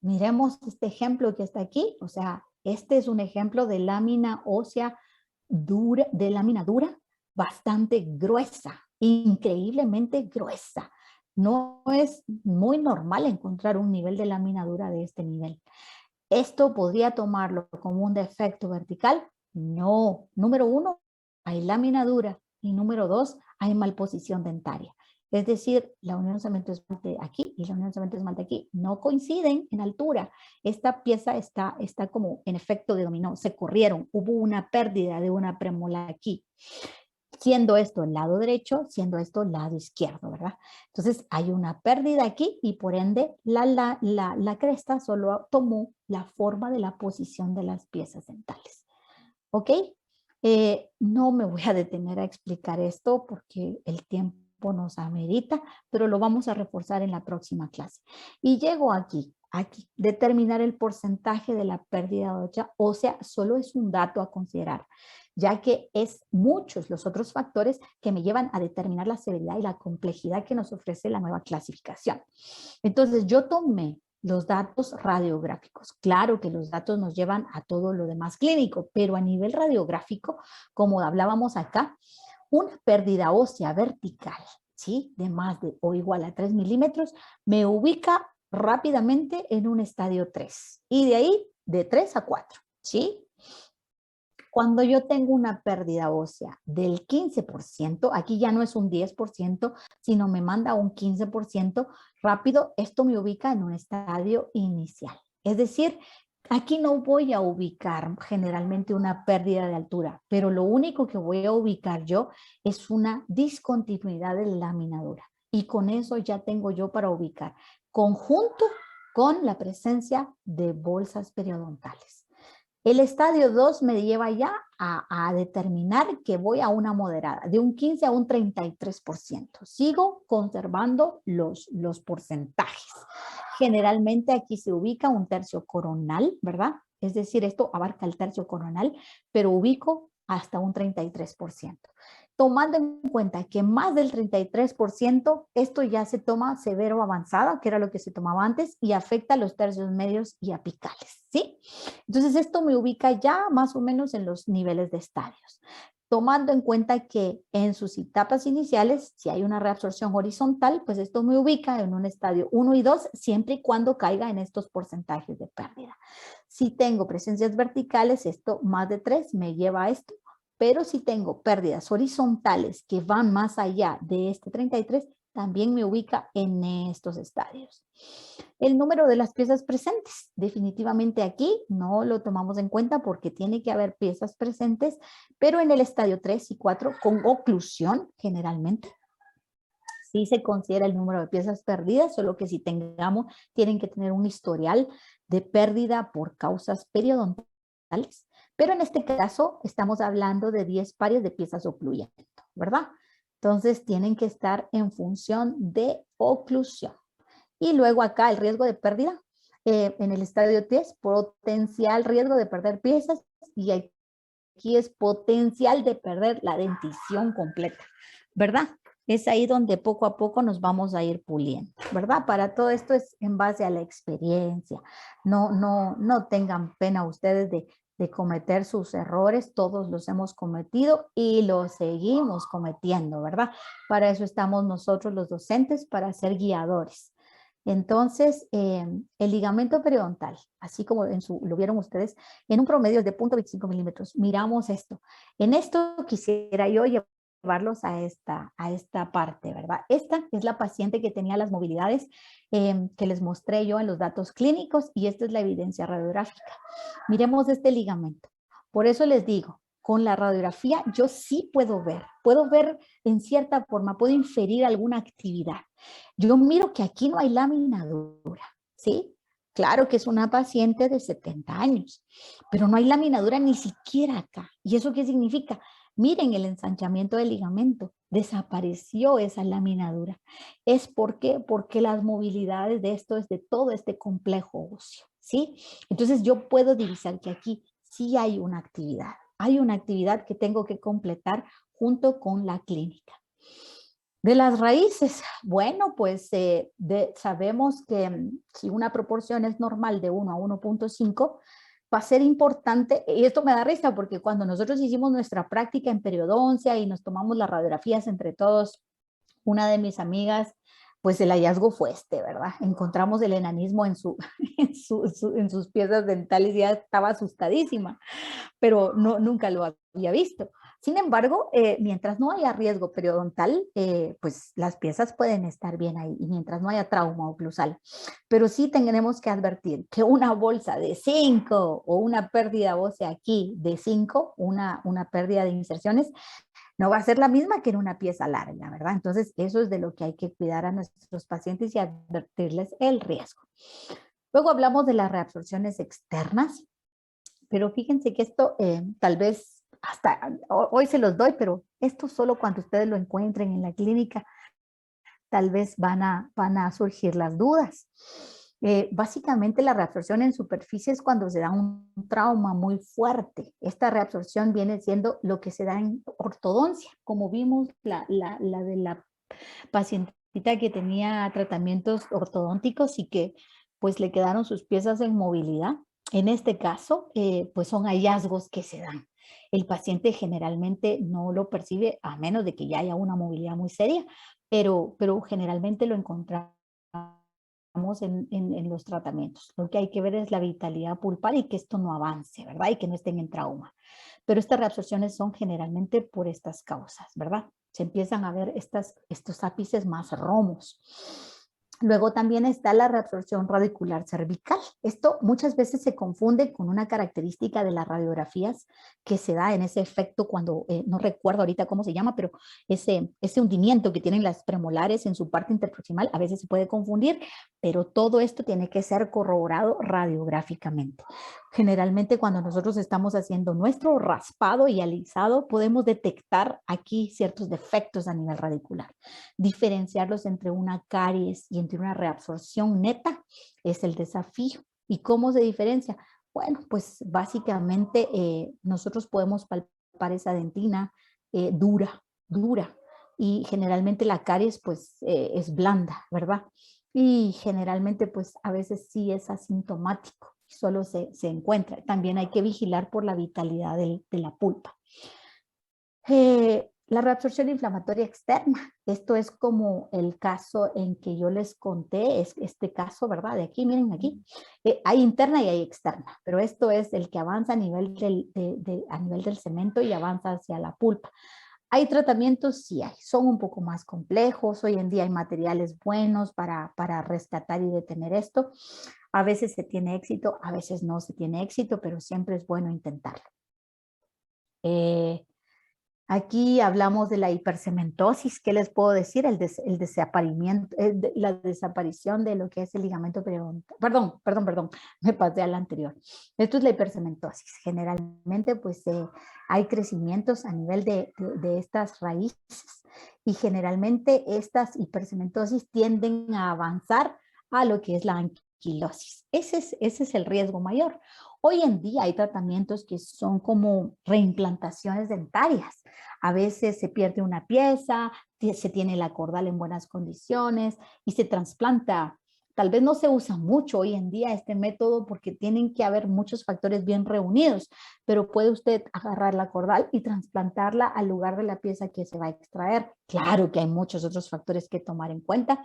Miremos este ejemplo que está aquí, o sea, este es un ejemplo de lámina ósea dura, de lámina dura, bastante gruesa, increíblemente gruesa. No es muy normal encontrar un nivel de lámina dura de este nivel. ¿Esto podría tomarlo como un defecto vertical? No. Número 1, hay lámina dura y número 2, hay malposición dentaria. Es decir, la unión cemento-esmalte aquí y la unión cemento-esmalte aquí no coinciden en altura. Esta pieza está como en efecto de dominó, se corrieron, hubo una pérdida de una premolar aquí. Siendo esto el lado derecho, siendo esto el lado izquierdo, ¿verdad? Entonces hay una pérdida aquí y por ende la cresta solo tomó la forma de la posición de las piezas dentales. ¿Ok? No me voy a detener a explicar esto porque el tiempo nos amerita, pero lo vamos a reforzar en la próxima clase. Y llego aquí, determinar el porcentaje de la pérdida ósea solo es un dato a considerar, ya que es muchos los otros factores que me llevan a determinar la severidad y la complejidad que nos ofrece la nueva clasificación. Entonces yo tomé los datos radiográficos. Claro que los datos nos llevan a todo lo demás clínico, pero a nivel radiográfico, como hablábamos acá, una pérdida ósea vertical ¿sí? De más de o igual a 3 milímetros, me ubica rápidamente en un estadio 3. Y de ahí, de 3 a 4, ¿sí? Cuando yo tengo una pérdida ósea del 15%, aquí ya no es un 10%, sino me manda un 15% rápido, esto me ubica en un estadio inicial. Es decir, aquí no voy a ubicar generalmente una pérdida de altura, pero lo único que voy a ubicar yo es una discontinuidad de la laminadura. Y con eso ya tengo yo para ubicar, conjunto con la presencia de bolsas periodontales. El estadio 2 me lleva ya a determinar que voy a una moderada, de un 15 a un 33%. Sigo conservando los porcentajes. Generalmente aquí se ubica un tercio coronal, ¿verdad? Es decir, esto abarca el tercio coronal, pero ubico hasta un 33%. Tomando en cuenta que más del 33%, esto ya se toma severo avanzada, que era lo que se tomaba antes, y afecta a los tercios medios y apicales, ¿sí? Entonces esto me ubica ya más o menos en los niveles de estadios. Tomando en cuenta que en sus etapas iniciales, si hay una reabsorción horizontal, pues esto me ubica en un estadio 1 y 2, siempre y cuando caiga en estos porcentajes de pérdida. Si tengo presencias verticales, esto más de 3 me lleva a esto, pero si tengo pérdidas horizontales que van más allá de este 33, también me ubica en estos estadios. El número de las piezas presentes, definitivamente aquí no lo tomamos en cuenta porque tiene que haber piezas presentes, pero en el estadio 3 y 4 con oclusión generalmente. Sí se considera el número de piezas perdidas, solo que si tienen que tener un historial de pérdida por causas periodontales. Pero en este caso estamos hablando de 10 pares de piezas ocluyendo, ¿verdad? Entonces tienen que estar en función de oclusión. Y luego acá el riesgo de pérdida, en el estadio 3, potencial riesgo de perder piezas, y aquí es potencial de perder la dentición completa, ¿verdad? Es ahí donde poco a poco nos vamos a ir puliendo, ¿verdad? Para todo esto es en base a la experiencia. No tengan pena ustedes de cometer sus errores, todos los hemos cometido y los seguimos cometiendo, ¿verdad? Para eso estamos nosotros los docentes, para ser guiadores. Entonces, el ligamento periodontal, así como lo vieron ustedes, en un promedio de 0.25 milímetros, miramos esto. En esto quisiera yo llevarlos a esta parte, ¿verdad? Esta es la paciente que tenía las movilidades que les mostré yo en los datos clínicos, y esta es la evidencia radiográfica. Miremos este ligamento. Por eso les digo, con la radiografía yo sí puedo ver en cierta forma, puedo inferir alguna actividad. Yo miro que aquí no hay laminadura, ¿sí? Claro que es una paciente de 70 años, pero no hay laminadura ni siquiera acá. ¿Y eso qué significa? Miren el ensanchamiento del ligamento, desapareció esa laminadura. ¿Es por qué? Porque las movilidades de esto es de todo este complejo óseo, ¿sí? Entonces yo puedo divisar que aquí sí hay una actividad. Hay una actividad que tengo que completar junto con la clínica. De las raíces, bueno, pues sabemos que si una proporción es normal de 1 a 1.5, va a ser importante, y esto me da risa porque cuando nosotros hicimos nuestra práctica en periodoncia y nos tomamos las radiografías entre todos, una de mis amigas, pues el hallazgo fue ¿verdad? Encontramos el enanismo en sus piezas dentales y ya estaba asustadísima, pero nunca lo había visto. Sin embargo, mientras no haya riesgo periodontal, pues las piezas pueden estar bien ahí, y mientras no haya trauma oclusal. Pero sí tenemos que advertir que una bolsa de 5 o una pérdida ósea aquí de 5, una pérdida de inserciones, no va a ser la misma que en una pieza larga, ¿verdad? Entonces, eso es de lo que hay que cuidar a nuestros pacientes y advertirles el riesgo. Luego hablamos de las reabsorciones externas, pero fíjense que esto tal vez hasta hoy se los doy, pero esto solo cuando ustedes lo encuentren en la clínica, tal vez van a surgir las dudas. Básicamente la reabsorción en superficie es cuando se da un trauma muy fuerte. Esta reabsorción viene siendo lo que se da en ortodoncia, como vimos la de la pacientita que tenía tratamientos ortodónticos y que pues le quedaron sus piezas en movilidad. En este caso, pues son hallazgos que se dan. El paciente generalmente no lo percibe a menos de que ya haya una movilidad muy seria, pero generalmente lo encontramos en los tratamientos. Lo que hay que ver es la vitalidad pulpar y que esto no avance, ¿verdad? Y que no estén en trauma. Pero estas reabsorciones son generalmente por estas causas, ¿verdad? Se empiezan a ver estos ápices más romos. Luego también está la reabsorción radicular cervical. Esto muchas veces se confunde con una característica de las radiografías que se da en ese efecto cuando, no recuerdo ahorita cómo se llama, pero ese hundimiento que tienen las premolares en su parte interproximal a veces se puede confundir, pero todo esto tiene que ser corroborado radiográficamente. Generalmente cuando nosotros estamos haciendo nuestro raspado y alisado, podemos detectar aquí ciertos defectos a nivel radicular. Diferenciarlos entre una caries y entre una reabsorción neta es el desafío. ¿Y cómo se diferencia? Bueno, pues básicamente nosotros podemos palpar esa dentina dura, y generalmente la caries pues es blanda, ¿verdad? Y generalmente pues a veces sí es asintomático, solo se encuentra. También hay que vigilar por la vitalidad de la pulpa. La reabsorción inflamatoria externa, esto es como el caso en que yo les conté, es este caso, ¿verdad? De aquí, miren aquí, hay interna y hay externa, pero esto es el que avanza a nivel del cemento y avanza hacia la pulpa. ¿Hay tratamientos? Sí hay, son un poco más complejos, hoy en día hay materiales buenos para rescatar y detener esto. A veces se tiene éxito, a veces no se tiene éxito, pero siempre es bueno intentarlo. Aquí hablamos de la hipercementosis. ¿Qué les puedo decir? La desaparición de lo que es el ligamento periodontal. Perdón, me pasé a la anterior. Esto es la hipercementosis. Generalmente pues hay crecimientos a nivel de estas raíces y generalmente estas hipercementosis tienden a avanzar a lo que es la anquilosis. Ese es el riesgo mayor. Hoy en día hay tratamientos que son como reimplantaciones dentarias. A veces se pierde una pieza, se tiene la cordal en buenas condiciones y se trasplanta. Tal vez no se usa mucho hoy en día este método porque tienen que haber muchos factores bien reunidos, pero puede usted agarrar la cordal y trasplantarla al lugar de la pieza que se va a extraer. Claro que hay muchos otros factores que tomar en cuenta.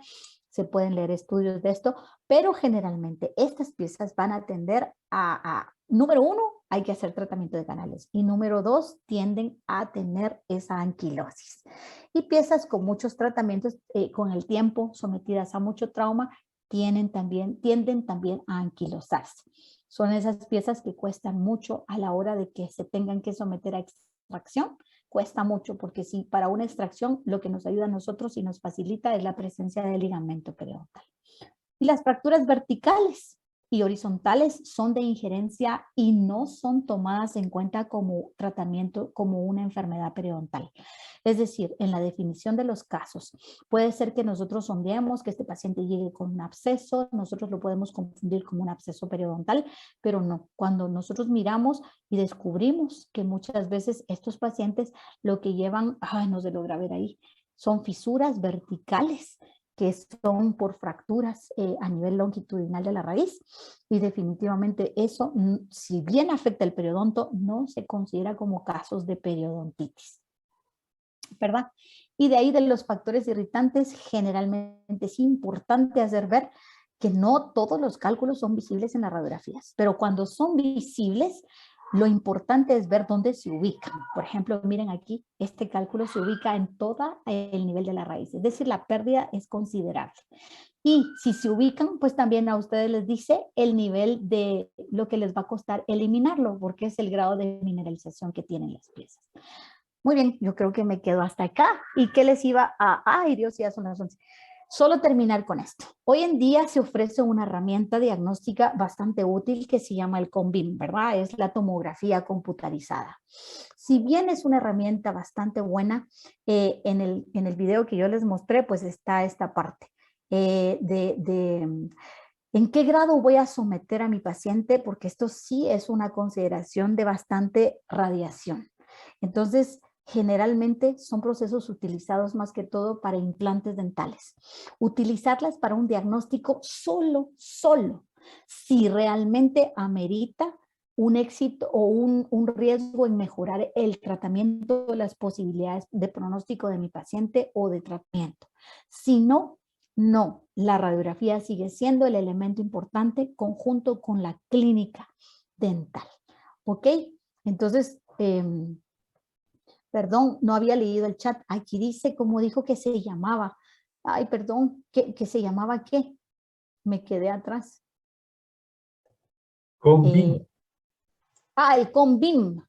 Se pueden leer estudios de esto, pero generalmente estas piezas van a tender número 1, hay que hacer tratamiento de canales, y número 2, tienden a tener esa anquilosis. Y piezas con muchos tratamientos con el tiempo, sometidas a mucho trauma, tienden también a anquilosarse. Son esas piezas que cuestan mucho a la hora de que se tengan que someter a extracción. Cuesta mucho porque si para una extracción lo que nos ayuda a nosotros y nos facilita es la presencia del ligamento periodontal. Y las fracturas verticales y horizontales son de injerencia y no son tomadas en cuenta como tratamiento, como una enfermedad periodontal. Es decir, en la definición de los casos, puede ser que nosotros sondeemos que este paciente llegue con un absceso, nosotros lo podemos confundir como un absceso periodontal, pero no. Cuando nosotros miramos y descubrimos que muchas veces estos pacientes lo que llevan, no se logra ver ahí, son fisuras verticales, que son por fracturas a nivel longitudinal de la raíz, y definitivamente eso, si bien afecta el periodonto, no se considera como casos de periodontitis, ¿verdad? Y de ahí de los factores irritantes, generalmente es importante hacer ver que no todos los cálculos son visibles en las radiografías, pero cuando son visibles, lo importante es ver dónde se ubican. Por ejemplo, miren aquí, este cálculo se ubica en todo el nivel de la raíz, es decir, la pérdida es considerable. Y si se ubican, pues también a ustedes les dice el nivel de lo que les va a costar eliminarlo, porque es el grado de mineralización que tienen las piezas. Muy bien, yo creo que me quedo hasta acá. ¿Y qué les iba a...? Ay, Dios, ya son las 11. Solo terminar con esto. Hoy en día se ofrece una herramienta diagnóstica bastante útil que se llama el CONBIM, ¿verdad? Es la tomografía computarizada. Si bien es una herramienta bastante buena, en el video que yo les mostré, pues está esta parte ¿en qué grado voy a someter a mi paciente? Porque esto sí es una consideración de bastante radiación. Entonces, generalmente son procesos utilizados más que todo para implantes dentales. Utilizarlas para un diagnóstico solo si realmente amerita un éxito o un riesgo en mejorar el tratamiento o las posibilidades de pronóstico de mi paciente o de tratamiento. Si no, no, la radiografía sigue siendo el elemento importante conjunto con la clínica dental. ¿Ok? Entonces, perdón, no había leído el chat. Aquí dice, como dijo que se llamaba. Ay, perdón, ¿que se llamaba qué? Me quedé atrás. Convin. El CONVIM,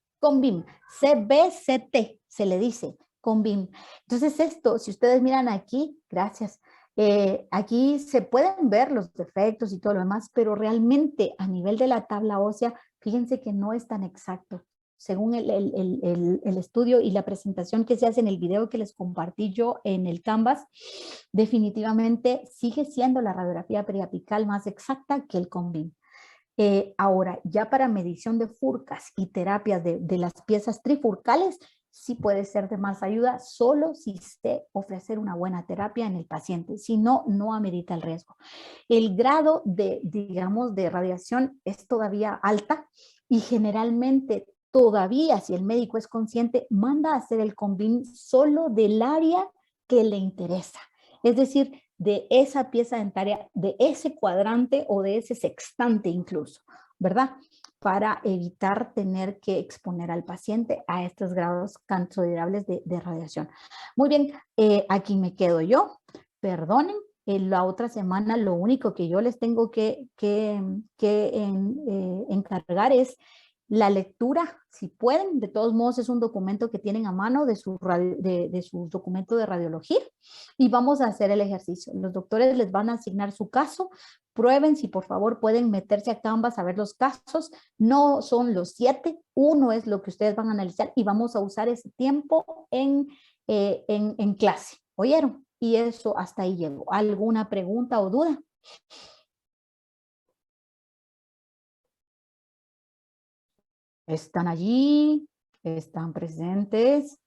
CBCT, se le dice, CONVIM. Entonces esto, si ustedes miran aquí, gracias, aquí se pueden ver los defectos y todo lo demás, pero realmente a nivel de la tabla ósea, fíjense que no es tan exacto. Según el estudio y la presentación que se hace en el video que les compartí yo en el Canvas, definitivamente sigue siendo la radiografía periapical más exacta que el CONVIM. Ahora, ya para medición de furcas y terapias de las piezas trifurcales, sí puede ser de más ayuda solo si se ofrecer una buena terapia en el paciente. Si no, no amerita el riesgo. El grado digamos, de radiación es todavía alta y generalmente todavía, si el médico es consciente, manda a hacer el CONVIM solo del área que le interesa. Es decir, de esa pieza dentaria, de ese cuadrante o de ese sextante incluso, ¿verdad? Para evitar tener que exponer al paciente a estos grados considerables de radiación. Muy bien, aquí me quedo yo. Perdonen, la otra semana lo único que yo les tengo que encargar es la lectura, si pueden. De todos modos es un documento que tienen a mano de su documento de radiología y vamos a hacer el ejercicio. Los doctores les van a asignar su caso. Prueben si por favor pueden meterse a Canvas a ver los casos. No son los 7, uno es lo que ustedes van a analizar y vamos a usar ese tiempo en clase. ¿Oyeron? Y eso hasta ahí llegó. ¿Alguna pregunta o duda? ¿Están allí? ¿Están presentes?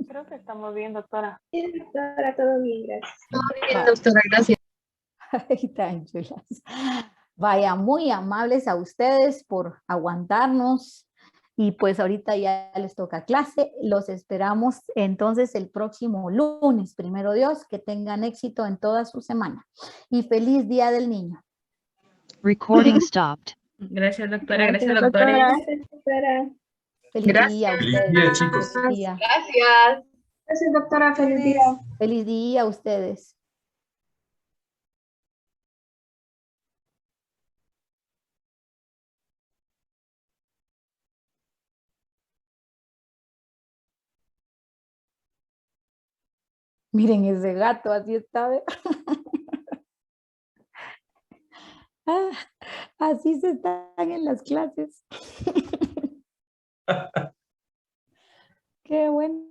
Creo que estamos bien, doctora. Sí, doctora, todo bien, gracias. Todo bien, doctora, gracias. Ay, tan chulas. Vaya, muy amables a ustedes por aguantarnos. Y pues ahorita ya les toca clase. Los esperamos entonces el próximo lunes, primero Dios, que tengan éxito en toda su semana. Y feliz Día del Niño. Recording stopped. Gracias, doctora. Gracias, Gracias, doctores. doctora. Gracias, doctora. Feliz día a Feliz ustedes. día, chicos. Feliz día. Gracias. Gracias, doctora. Feliz día. Feliz día a ustedes. Miren ese gato, así está. Así se están en las clases. Qué bueno.